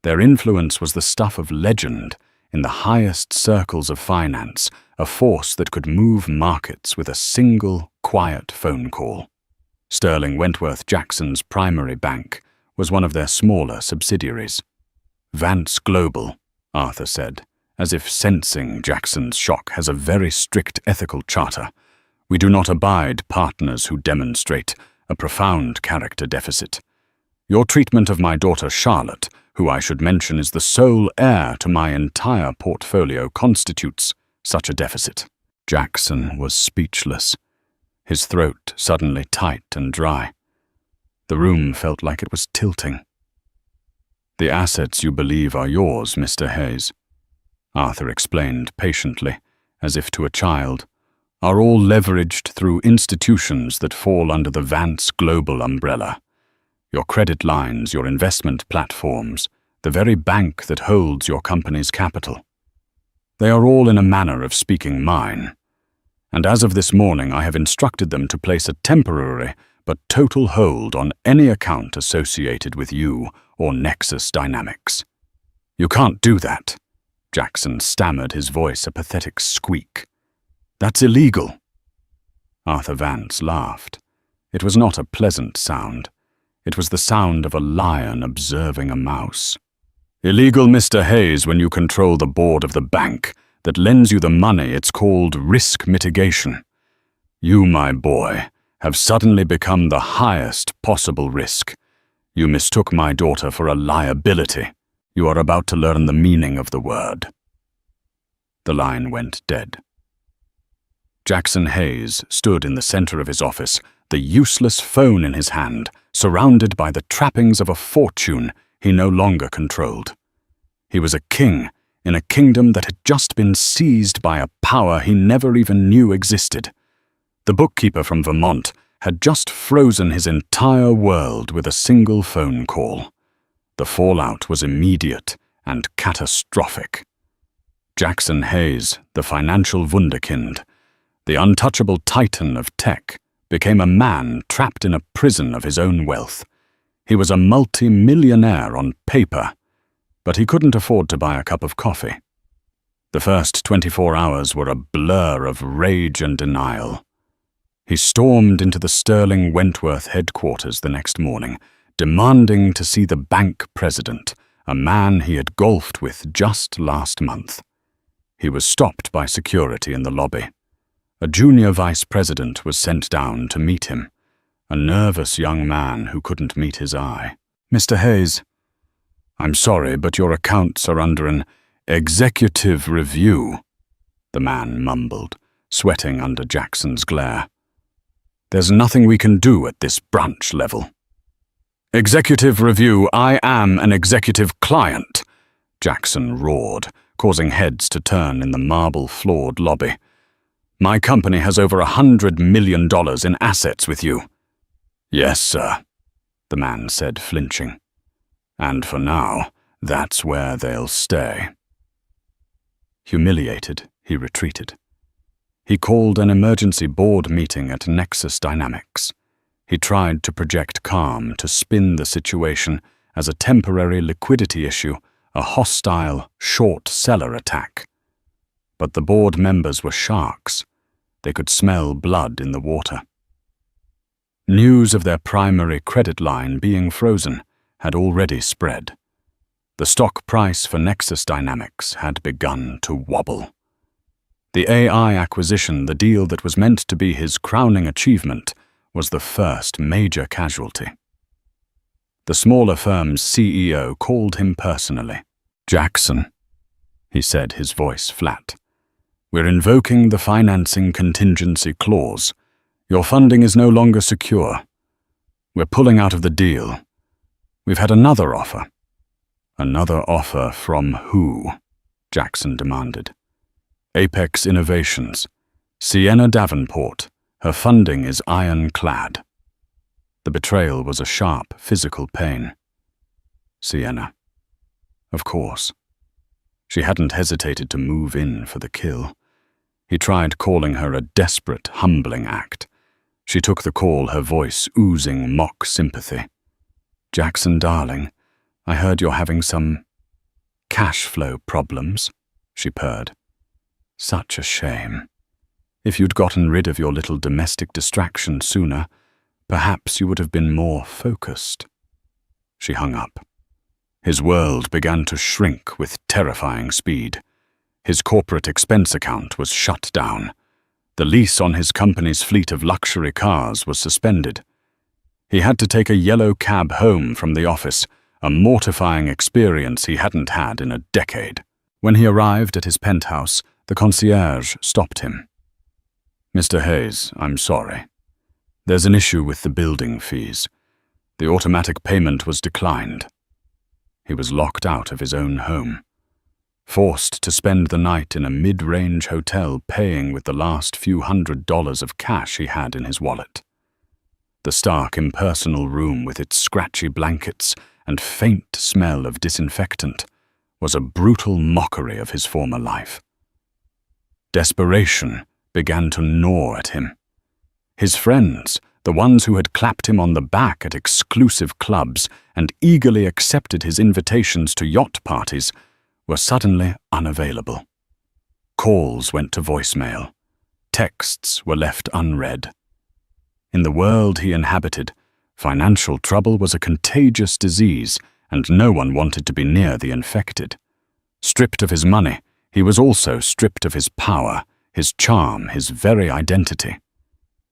Their influence was the stuff of legend in the highest circles of finance, a force that could move markets with a single, quiet phone call. Sterling Wentworth Jackson's primary bank was one of their smaller subsidiaries. "Vance Global," Arthur said, as if sensing Jackson's shock, "has a very strict ethical charter. We do not abide partners who demonstrate a profound character deficit. Your treatment of my daughter Charlotte, who I should mention is the sole heir to my entire portfolio, constitutes such a deficit." Jackson was speechless, his throat suddenly tight and dry. The room felt like it was tilting. "The assets you believe are yours, Mr. Hayes," Arthur explained patiently, as if to a child, "are all leveraged through institutions that fall under the Vance Global umbrella. Your credit lines, your investment platforms, the very bank that holds your company's capital. They are all, in a manner of speaking, mine. And as of this morning, I have instructed them to place a temporary but total hold on any account associated with you or Nexus Dynamics." "You can't do that," Jackson stammered, his voice a pathetic squeak. "That's illegal." Arthur Vance laughed. It was not a pleasant sound. It was the sound of a lion observing a mouse. "Illegal, Mr. Hayes, when you control the board of the bank that lends you the money. It's called risk mitigation. You, my boy, have suddenly become the highest possible risk. You mistook my daughter for a liability. You are about to learn the meaning of the word." The line went dead. Jackson Hayes stood in the center of his office, the useless phone in his hand, surrounded by the trappings of a fortune he no longer controlled. He was a king in a kingdom that had just been seized by a power he never even knew existed. The bookkeeper from Vermont had just frozen his entire world with a single phone call. The fallout was immediate and catastrophic. Jackson Hayes, the financial wunderkind, the untouchable titan of tech, became a man trapped in a prison of his own wealth. He was a multi-millionaire on paper, but he couldn't afford to buy a cup of coffee. The first 24 hours were a blur of rage and denial. He stormed into the Sterling Wentworth headquarters the next morning, demanding to see the bank president, a man he had golfed with just last month. He was stopped by security in the lobby. A junior vice president was sent down to meet him, a nervous young man who couldn't meet his eye. "Mr. Hayes, "I'm sorry, but your accounts are under an executive review," the man mumbled, sweating under Jackson's glare. "There's nothing we can do at this branch level." "Executive review, I am an executive client," Jackson roared, causing heads to turn in the marble-floored lobby. "My company has over $100 million in assets with you." "Yes, sir," the man said, flinching. "And for now, that's where they'll stay." Humiliated, he retreated. He called an emergency board meeting at Nexus Dynamics. He tried to project calm, to spin the situation as a temporary liquidity issue, a hostile, short-seller attack. But the board members were sharks. They could smell blood in the water. News of their primary credit line being frozen had already spread. The stock price for Nexus Dynamics had begun to wobble. The AI acquisition, the deal that was meant to be his crowning achievement, was the first major casualty. The smaller firm's CEO called him personally. "Jackson," he said, his voice flat, "we're invoking the financing contingency clause. Your funding is no longer secure. We're pulling out of the deal. We've had another offer." "Another offer from who?" Jackson demanded. "Apex Innovations. Sienna Davenport. Her funding is ironclad." The betrayal was a sharp physical pain. Sienna. Of course. She hadn't hesitated to move in for the kill. He tried calling her a desperate, humbling act. She took the call, her voice oozing mock sympathy. "Jackson, darling, I heard you're having some cash flow problems," she purred. "Such a shame. If you'd gotten rid of your little domestic distraction sooner, perhaps you would have been more focused." She hung up. His world began to shrink with terrifying speed. His corporate expense account was shut down. The lease on his company's fleet of luxury cars was suspended. He had to take a yellow cab home from the office, a mortifying experience he hadn't had in a decade. When he arrived at his penthouse, the concierge stopped him. "Mr. Hayes, I'm sorry. There's an issue with the building fees. The automatic payment was declined." He was locked out of his own home, forced to spend the night in a mid-range hotel paying with the last few $100s of cash he had in his wallet. The stark, impersonal room with its scratchy blankets and faint smell of disinfectant was a brutal mockery of his former life. Desperation began to gnaw at him. His friends, the ones who had clapped him on the back at exclusive clubs and eagerly accepted his invitations to yacht parties, were suddenly unavailable. Calls went to voicemail. Texts were left unread. In the world he inhabited, financial trouble was a contagious disease, and no one wanted to be near the infected. Stripped of his money, he was also stripped of his power, his charm, his very identity.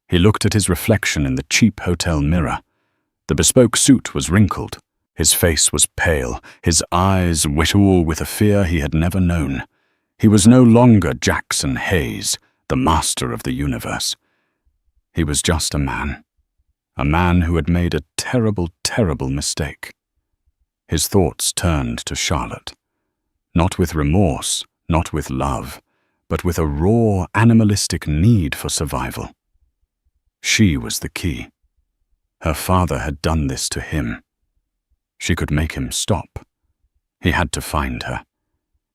He looked at his reflection in the cheap hotel mirror. The bespoke suit was wrinkled. His face was pale, his eyes witful with a fear he had never known. He was no longer Jackson Hayes, the master of the universe. He was just a man who had made a terrible, terrible mistake. His thoughts turned to Charlotte, not with remorse, not with love, but with a raw, animalistic need for survival. She was the key. Her father had done this to him. She could make him stop. He had to find her.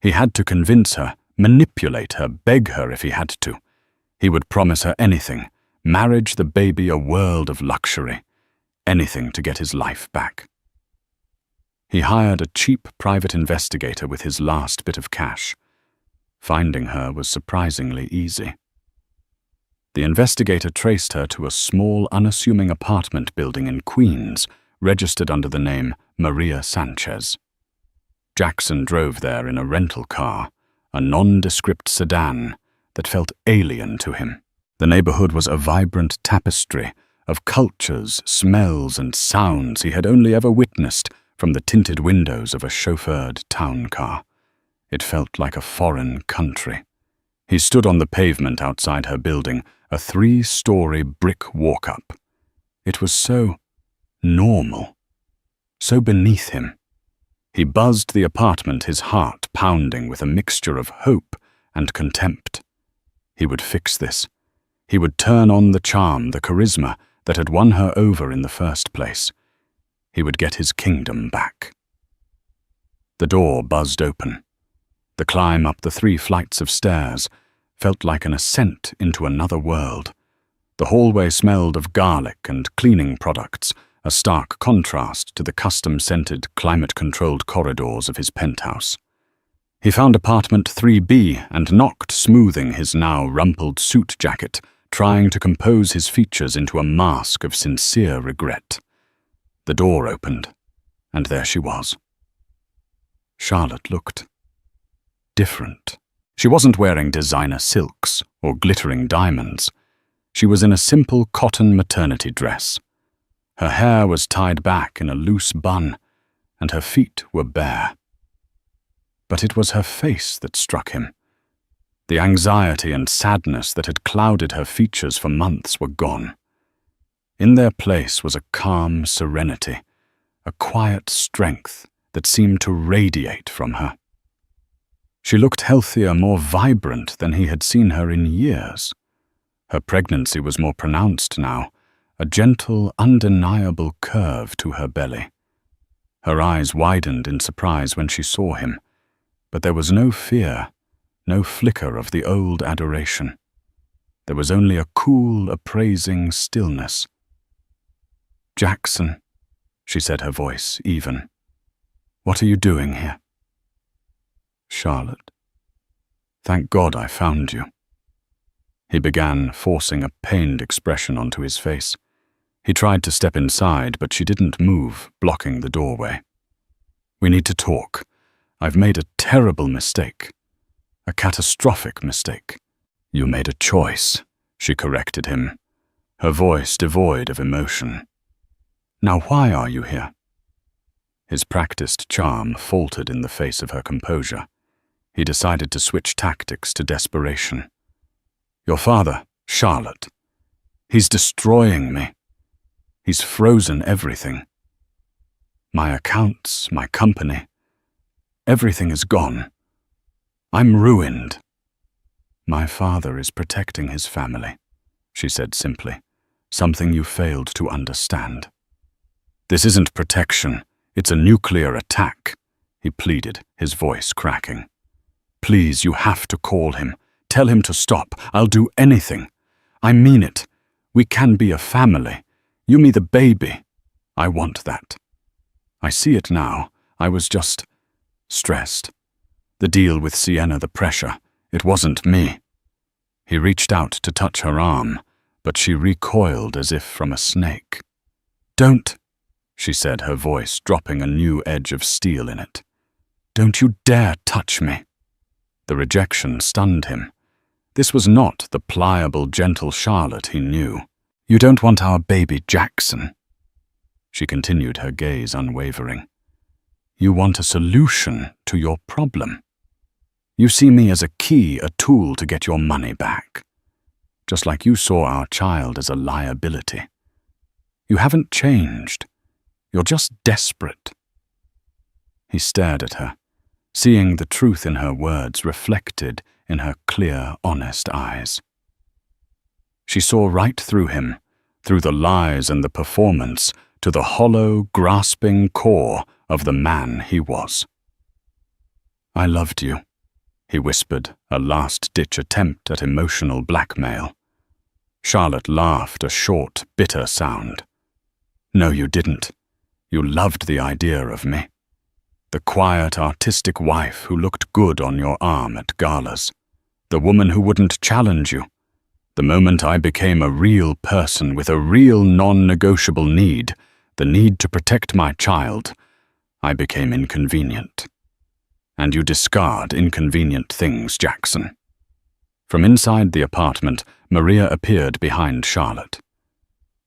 He had to convince her, manipulate her, beg her if he had to. He would promise her anything, marriage, the baby, a world of luxury, anything to get his life back. He hired a cheap private investigator with his last bit of cash. Finding her was surprisingly easy. The investigator traced her to a small, unassuming apartment building in Queens, registered under the name Maria Sanchez. Jackson drove there in a rental car, a nondescript sedan that felt alien to him. The neighborhood was a vibrant tapestry of cultures, smells, and sounds he had only ever witnessed from the tinted windows of a chauffeured town car. It felt like a foreign country. He stood on the pavement outside her building, a 3-story brick walk-up. It was so normal, so beneath him. He buzzed the apartment, his heart pounding with a mixture of hope and contempt. He would fix this. He would turn on the charm, the charisma that had won her over in the first place. He would get his kingdom back. The door buzzed open. The climb up the 3 flights of stairs felt like an ascent into another world. The hallway smelled of garlic and cleaning products, a stark contrast to the custom-scented, climate-controlled corridors of his penthouse. He found apartment 3B and knocked, smoothing his now rumpled suit jacket, trying to compose his features into a mask of sincere regret. The door opened, and there she was. Charlotte looked different. She wasn't wearing designer silks or glittering diamonds. She was in a simple cotton maternity dress. Her hair was tied back in a loose bun, and her feet were bare. But it was her face that struck him. The anxiety and sadness that had clouded her features for months were gone. In their place was a calm serenity, a quiet strength that seemed to radiate from her. She looked healthier, more vibrant than he had seen her in years. Her pregnancy was more pronounced now, a gentle, undeniable curve to her belly. Her eyes widened in surprise when she saw him, but there was no fear, no flicker of the old adoration. There was only a cool, appraising stillness. "Jackson," she said, her voice even. "What are you doing here?" "Charlotte, thank God I found you." He began, forcing a pained expression onto his face. He tried to step inside, but she didn't move, blocking the doorway. "We need to talk. I've made a terrible mistake. A catastrophic mistake." "You made a choice," she corrected him, her voice devoid of emotion. "Now why are you here?" His practiced charm faltered in the face of her composure. He decided to switch tactics to desperation. "Your father, Charlotte. He's destroying me. He's frozen everything. My accounts, my company. Everything is gone. I'm ruined." "My father is protecting his family," she said simply, "something you failed to understand." "This isn't protection. It's a nuclear attack," he pleaded, his voice cracking. "Please, you have to call him. Tell him to stop. I'll do anything. I mean it. We can be a family. You me the baby. I want that. I see it now. I was just stressed. The deal with Sienna, the pressure. It wasn't me." He reached out to touch her arm, but she recoiled as if from a snake. "Don't," she said, her voice dropping a new edge of steel in it. "Don't you dare touch me." The rejection stunned him. This was not the pliable, gentle Charlotte he knew. "You don't want our baby, Jackson." She continued, her gaze unwavering. "You want a solution to your problem. You see me as a key, a tool to get your money back. Just like you saw our child as a liability. You haven't changed. You're just desperate." He stared at her, seeing the truth in her words reflected in her clear, honest eyes. She saw right through him, through the lies and the performance, to the hollow, grasping core of the man he was. "I loved you," he whispered, a last-ditch attempt at emotional blackmail. Charlotte laughed, a short, bitter sound. "No, you didn't. You loved the idea of me. The quiet, artistic wife who looked good on your arm at galas. The woman who wouldn't challenge you. The moment I became a real person with a real non-negotiable need, the need to protect my child, I became inconvenient. And you discard inconvenient things, Jackson." From inside the apartment, Maria appeared behind Charlotte.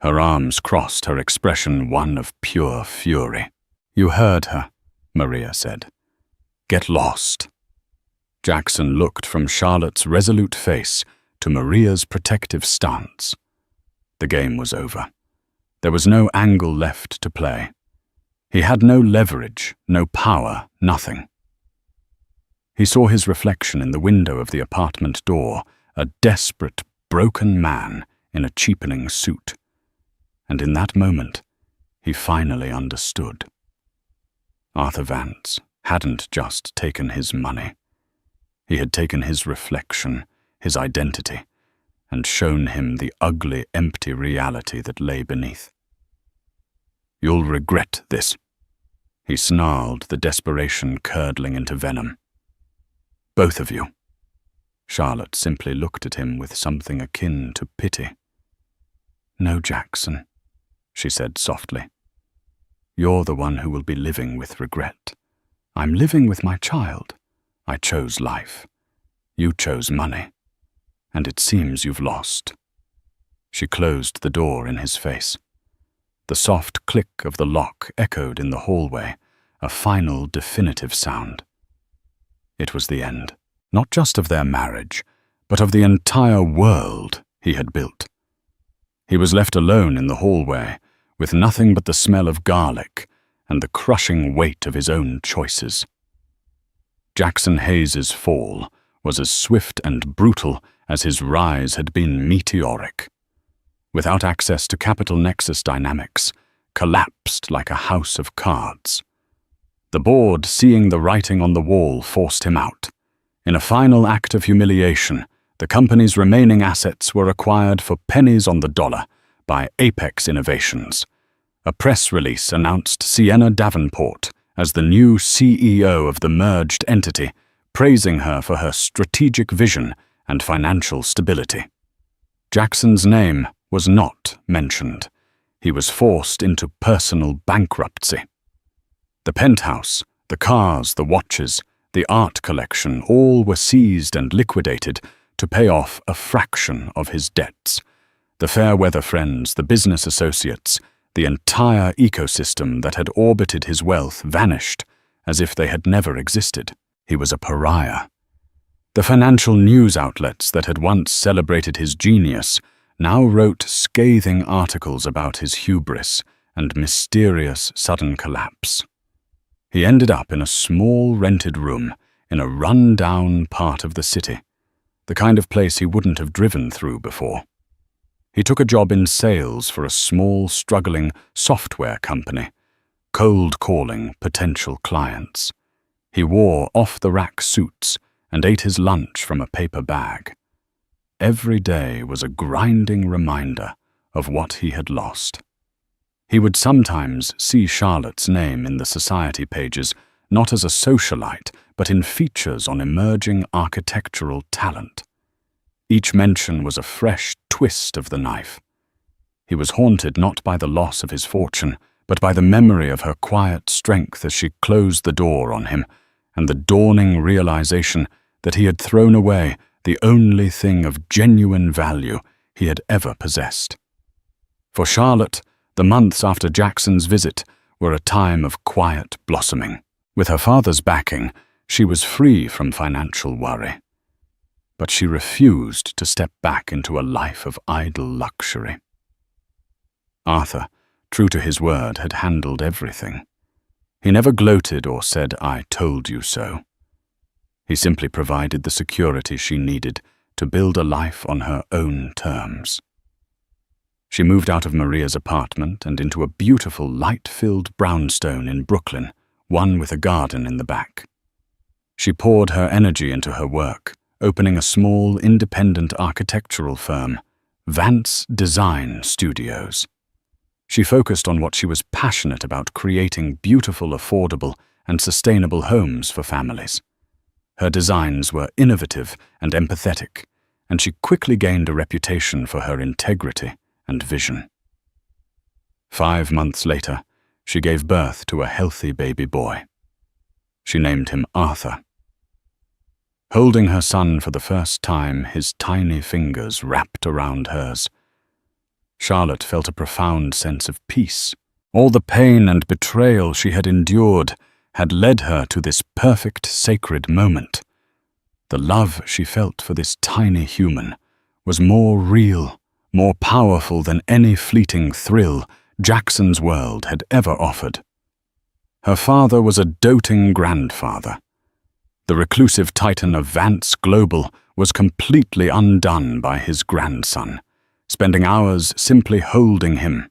Her arms crossed, her expression one of pure fury. "You heard her," Maria said. "Get lost." Jackson looked from Charlotte's resolute face to Maria's protective stance. The game was over. There was no angle left to play. He had no leverage, no power, nothing. He saw his reflection in the window of the apartment door, a desperate, broken man in a cheapening suit. And in that moment, he finally understood. Arthur Vance hadn't just taken his money. He had taken his reflection, his identity, and shown him the ugly, empty reality that lay beneath. "You'll regret this," he snarled, the desperation curdling into venom. "Both of you." Charlotte simply looked at him with something akin to pity. "No, Jackson," she said softly. "You're the one who will be living with regret. I'm living with my child. I chose life. You chose money. And it seems you've lost." She closed the door in his face. The soft click of the lock echoed in the hallway, a final, definitive sound. It was the end, not just of their marriage, but of the entire world he had built. He was left alone in the hallway, with nothing but the smell of garlic and the crushing weight of his own choices. Jackson Hayes's fall was as swift and brutal as his rise had been meteoric. Without access to capital nexus dynamics, collapsed like a house of cards. The board, seeing the writing on the wall, forced him out. In a final act of humiliation, the company's remaining assets were acquired for pennies on the dollar by Apex Innovations. A press release announced Sienna Davenport as the new CEO of the merged entity, praising her for her strategic vision and financial stability. Jackson's name was not mentioned. He was forced into personal bankruptcy. The penthouse, the cars, the watches, the art collection, all were seized and liquidated to pay off a fraction of his debts. The fair weather friends, the business associates, the entire ecosystem that had orbited his wealth vanished as if they had never existed. He was a pariah. The financial news outlets that had once celebrated his genius now wrote scathing articles about his hubris and mysterious sudden collapse. He ended up in a small rented room in a run-down part of the city, the kind of place he wouldn't have driven through before. He took a job in sales for a small, struggling software company, cold-calling potential clients. He wore off-the-rack suits and ate his lunch from a paper bag. Every day was a grinding reminder of what he had lost. He would sometimes see Charlotte's name in the society pages, not as a socialite, but in features on emerging architectural talent. Each mention was a fresh twist of the knife. He was haunted not by the loss of his fortune, but by the memory of her quiet strength as she closed the door on him, and the dawning realization that he had thrown away the only thing of genuine value he had ever possessed. For Charlotte, the months after Jackson's visit were a time of quiet blossoming. With her father's backing, she was free from financial worry. But she refused to step back into a life of idle luxury. Arthur, true to his word, had handled everything. He never gloated or said, "I told you so." He simply provided the security she needed to build a life on her own terms. She moved out of Maria's apartment and into a beautiful light-filled brownstone in Brooklyn, one with a garden in the back. She poured her energy into her work, opening a small, independent architectural firm, Vance Design Studios. She focused on what she was passionate about: creating beautiful, affordable, and sustainable homes for families. Her designs were innovative and empathetic, and she quickly gained a reputation for her integrity and vision. 5 months later, she gave birth to a healthy baby boy. She named him Arthur. Holding her son for the first time, his tiny fingers wrapped around hers, Charlotte felt a profound sense of peace All the pain and betrayal she had endured had led her to this perfect, sacred moment. The love she felt for this tiny human was more real, more powerful than any fleeting thrill Jackson's world had ever offered. Her father was a doting grandfather. The reclusive titan of Vance Global was completely undone by his grandson, spending hours simply holding him,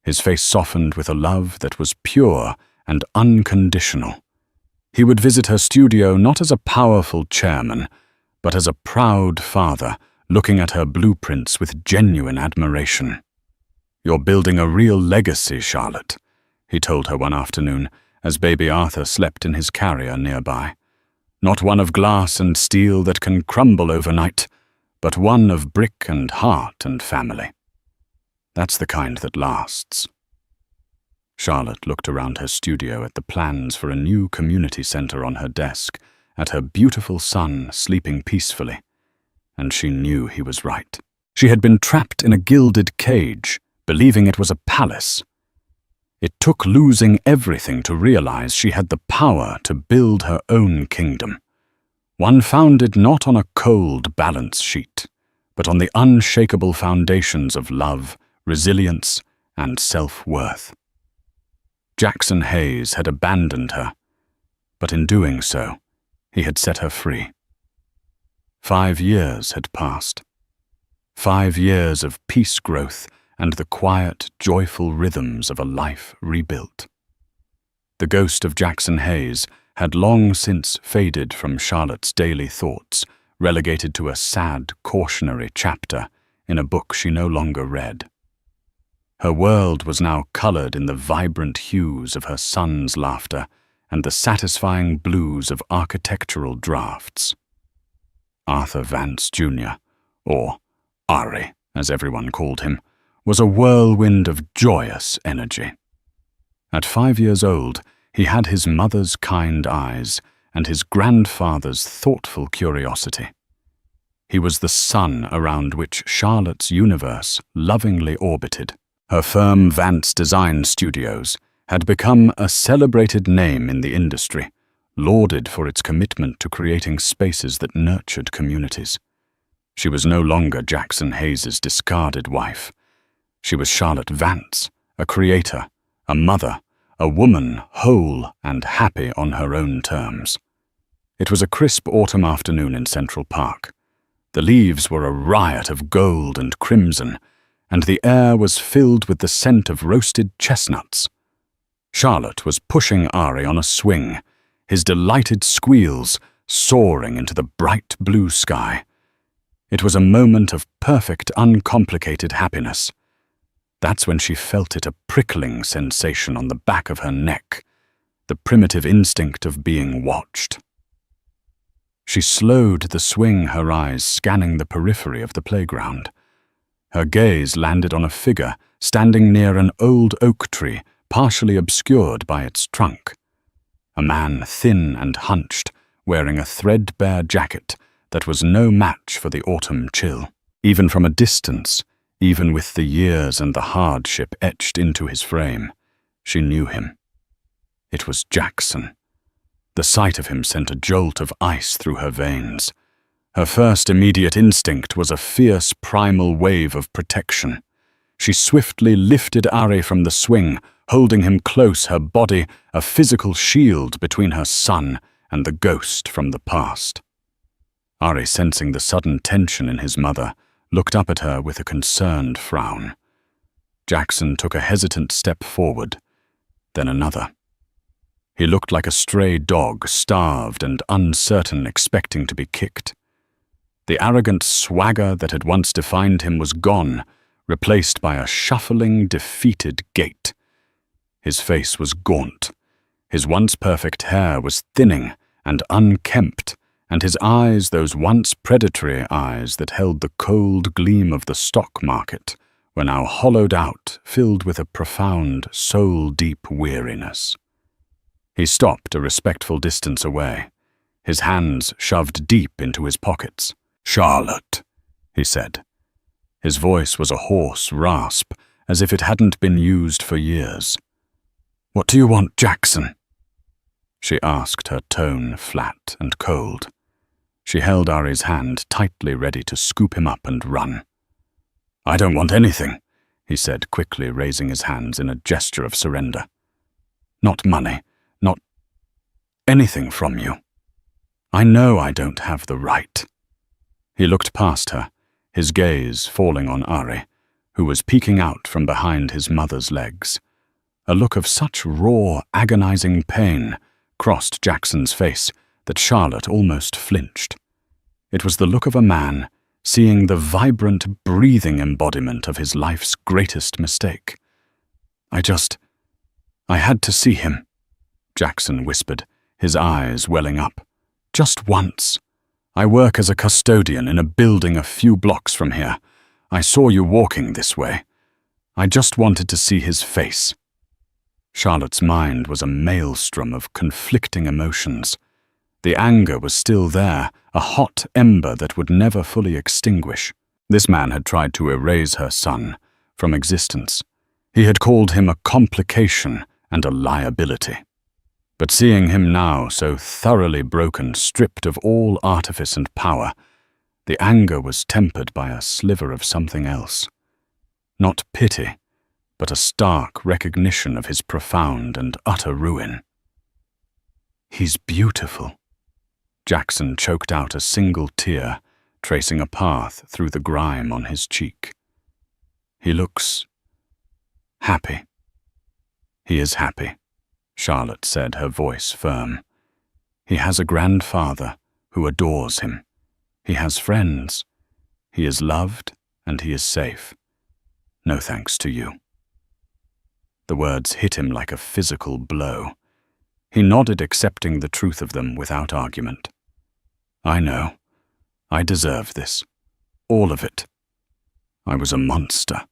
his face softened with a love that was pure and unconditional. He would visit her studio not as a powerful chairman, but as a proud father looking at her blueprints with genuine admiration. "You're building a real legacy, Charlotte," he told her one afternoon as baby Arthur slept in his carrier nearby. "Not one of glass and steel that can crumble overnight, but one of brick and heart and family. That's the kind that lasts." Charlotte looked around her studio at the plans for a new community center on her desk, at her beautiful son sleeping peacefully, and she knew he was right. She had been trapped in a gilded cage, believing it was a palace. It took losing everything to realize she had the power to build her own kingdom, one founded not on a cold balance sheet, but on the unshakable foundations of love, resilience, and self-worth. Jackson Hayes had abandoned her, but in doing so, he had set her free. 5 years had passed. 5 years of peace growth and the quiet, joyful rhythms of a life rebuilt. The ghost of Jackson Hayes had long since faded from Charlotte's daily thoughts, relegated to a sad, cautionary chapter in a book she no longer read. Her world was now colored in the vibrant hues of her son's laughter and the satisfying blues of architectural drafts. Arthur Vance Jr., or Ari, as everyone called him, was a whirlwind of joyous energy. At 5 years old, he had his mother's kind eyes and his grandfather's thoughtful curiosity. He was the sun around which Charlotte's universe lovingly orbited. Her firm Vance Design Studios had become a celebrated name in the industry, lauded for its commitment to creating spaces that nurtured communities. She was no longer Jackson Hayes' discarded wife. She was Charlotte Vance, a creator, a mother, a woman whole and happy on her own terms. It was a crisp autumn afternoon in Central Park. The leaves were a riot of gold and crimson, and the air was filled with the scent of roasted chestnuts. Charlotte was pushing Ari on a swing, his delighted squeals soaring into the bright blue sky. It was a moment of perfect, uncomplicated happiness. That's when she felt it, a prickling sensation on the back of her neck, the primitive instinct of being watched. She slowed the swing, her eyes scanning the periphery of the playground. Her gaze landed on a figure standing near an old oak tree, partially obscured by its trunk. A man thin and hunched, wearing a threadbare jacket that was no match for the autumn chill. Even from a distance, even with the years and the hardship etched into his frame, she knew him. It was Jackson. The sight of him sent a jolt of ice through her veins. Her first immediate instinct was a fierce primal wave of protection. She swiftly lifted Ari from the swing, holding him close, her body a physical shield between her son and the ghost from the past. Ari, sensing the sudden tension in his mother, looked up at her with a concerned frown. Jackson took a hesitant step forward, then another. He looked like a stray dog, starved and uncertain, expecting to be kicked. The arrogant swagger that had once defined him was gone, replaced by a shuffling, defeated gait. His face was gaunt. His once perfect hair was thinning and unkempt, and his eyes, those once predatory eyes that held the cold gleam of the stock market, were now hollowed out, filled with a profound, soul-deep weariness. He stopped a respectful distance away, his hands shoved deep into his pockets. "Charlotte," he said. His voice was a hoarse rasp, as if it hadn't been used for years. "What do you want, Jackson?" she asked, her tone flat and cold. She held Ari's hand tightly, ready to scoop him up and run. "I don't want anything," he said, quickly raising his hands in a gesture of surrender. "Not money, not anything from you. I know I don't have the right." He looked past her, his gaze falling on Ari, who was peeking out from behind his mother's legs. A look of such raw, agonizing pain crossed Jackson's face that Charlotte almost flinched. It was the look of a man seeing the vibrant, breathing embodiment of his life's greatest mistake. I had to see him," Jackson whispered, his eyes welling up. "Just once. I work as a custodian in a building a few blocks from here. I saw you walking this way. I just wanted to see his face." Charlotte's mind was a maelstrom of conflicting emotions. The anger was still there, a hot ember that would never fully extinguish. This man had tried to erase her son from existence. He had called him a complication and a liability. But seeing him now so thoroughly broken, stripped of all artifice and power, the anger was tempered by a sliver of something else. Not pity, but a stark recognition of his profound and utter ruin. "He's beautiful." Jackson choked out a single tear, tracing a path through the grime on his cheek. "He looks happy." "He is happy," Charlotte said, her voice firm. "He has a grandfather who adores him. He has friends. He is loved and he is safe. No thanks to you." The words hit him like a physical blow. He nodded, accepting the truth of them without argument. "I know. I deserve this. All of it. I was a monster."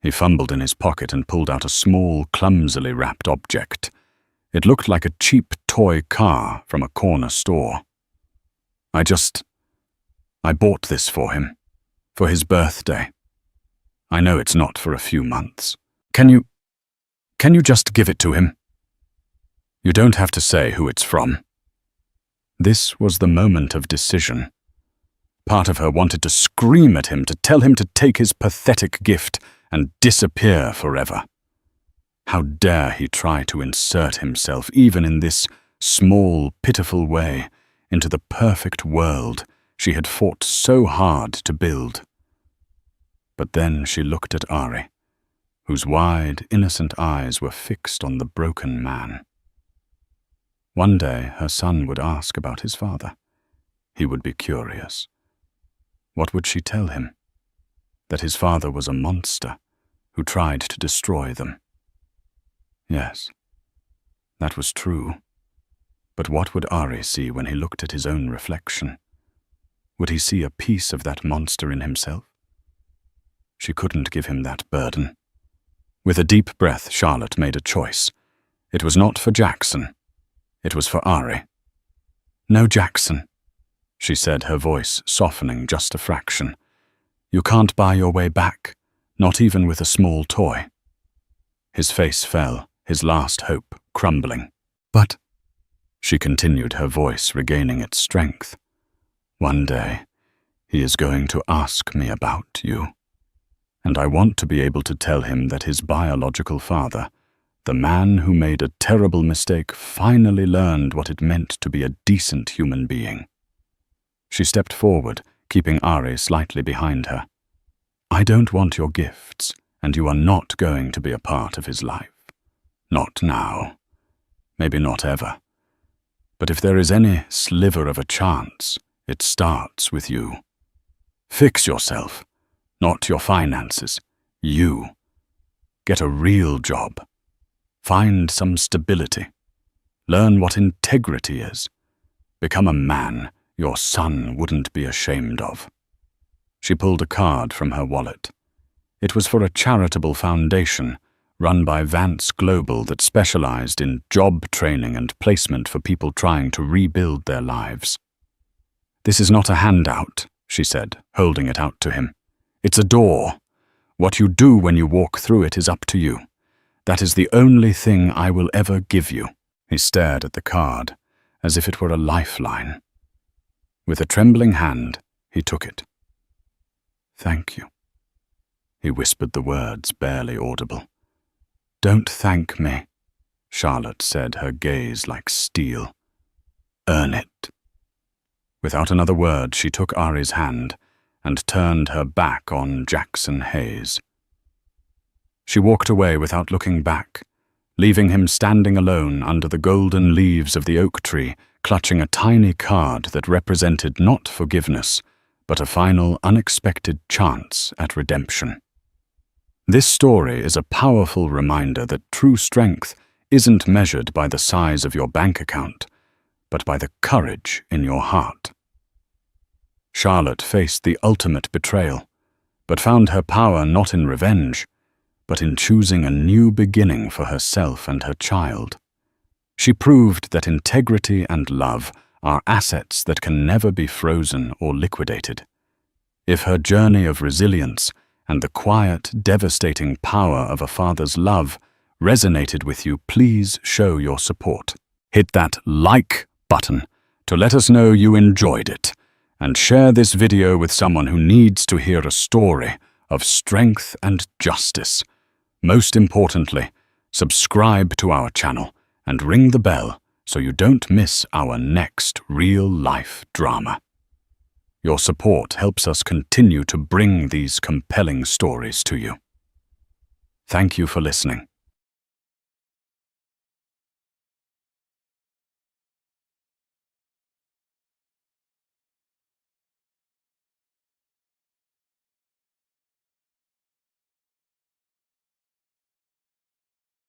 He fumbled in his pocket and pulled out a small, clumsily wrapped object. It looked like a cheap toy car from a corner store. I bought this for him, for his birthday. I know it's not for a few months. Can you just give it to him? You don't have to say who it's from." This was the moment of decision. Part of her wanted to scream at him, to tell him to take his pathetic gift and disappear forever. How dare he try to insert himself, even in this small, pitiful way, into the perfect world she had fought so hard to build. But then she looked at Ari, whose wide, innocent eyes were fixed on the broken man. One day her son would ask about his father. He would be curious. What would she tell him? That his father was a monster who tried to destroy them. Yes, that was true. But what would Ari see when he looked at his own reflection? Would he see a piece of that monster in himself? She couldn't give him that burden. With a deep breath, Charlotte made a choice. It was not for Jackson. It was for Ari. "No, Jackson," she said, her voice softening just a fraction. "You can't buy your way back, not even with a small toy." His face fell, his last hope crumbling. "But," she continued, her voice regaining its strength, "one day he is going to ask me about you. And I want to be able to tell him that his biological father, the man who made a terrible mistake, finally learned what it meant to be a decent human being." She stepped forward, keeping Ari slightly behind her. "I don't want your gifts, and you are not going to be a part of his life. Not now. Maybe not ever. But if there is any sliver of a chance, it starts with you. Fix yourself. Not your finances. You. Get a real job. Find some stability. Learn what integrity is. Become a man your son wouldn't be ashamed of." She pulled a card from her wallet. It was for a charitable foundation run by Vance Global that specialized in job training and placement for people trying to rebuild their lives. "This is not a handout," she said, holding it out to him. "It's a door. What you do when you walk through it is up to you. That is the only thing I will ever give you." He stared at the card, as if it were a lifeline. With a trembling hand, he took it. "Thank you." He whispered the words, barely audible. "Don't thank me," Charlotte said, her gaze like steel. "Earn it." Without another word, she took Ari's hand and turned her back on Jackson Hayes. She walked away without looking back, leaving him standing alone under the golden leaves of the oak tree, clutching a tiny card that represented not forgiveness, but a final, unexpected chance at redemption. This story is a powerful reminder that true strength isn't measured by the size of your bank account, but by the courage in your heart. Charlotte faced the ultimate betrayal, but found her power not in revenge, but in choosing a new beginning for herself and her child. She proved that integrity and love are assets that can never be frozen or liquidated. If her journey of resilience and the quiet, devastating power of a father's love resonated with you, please show your support. Hit that like button to let us know you enjoyed it, and share this video with someone who needs to hear a story of strength and justice. Most importantly, subscribe to our channel and ring the bell so you don't miss our next real-life drama. Your support helps us continue to bring these compelling stories to you. Thank you for listening.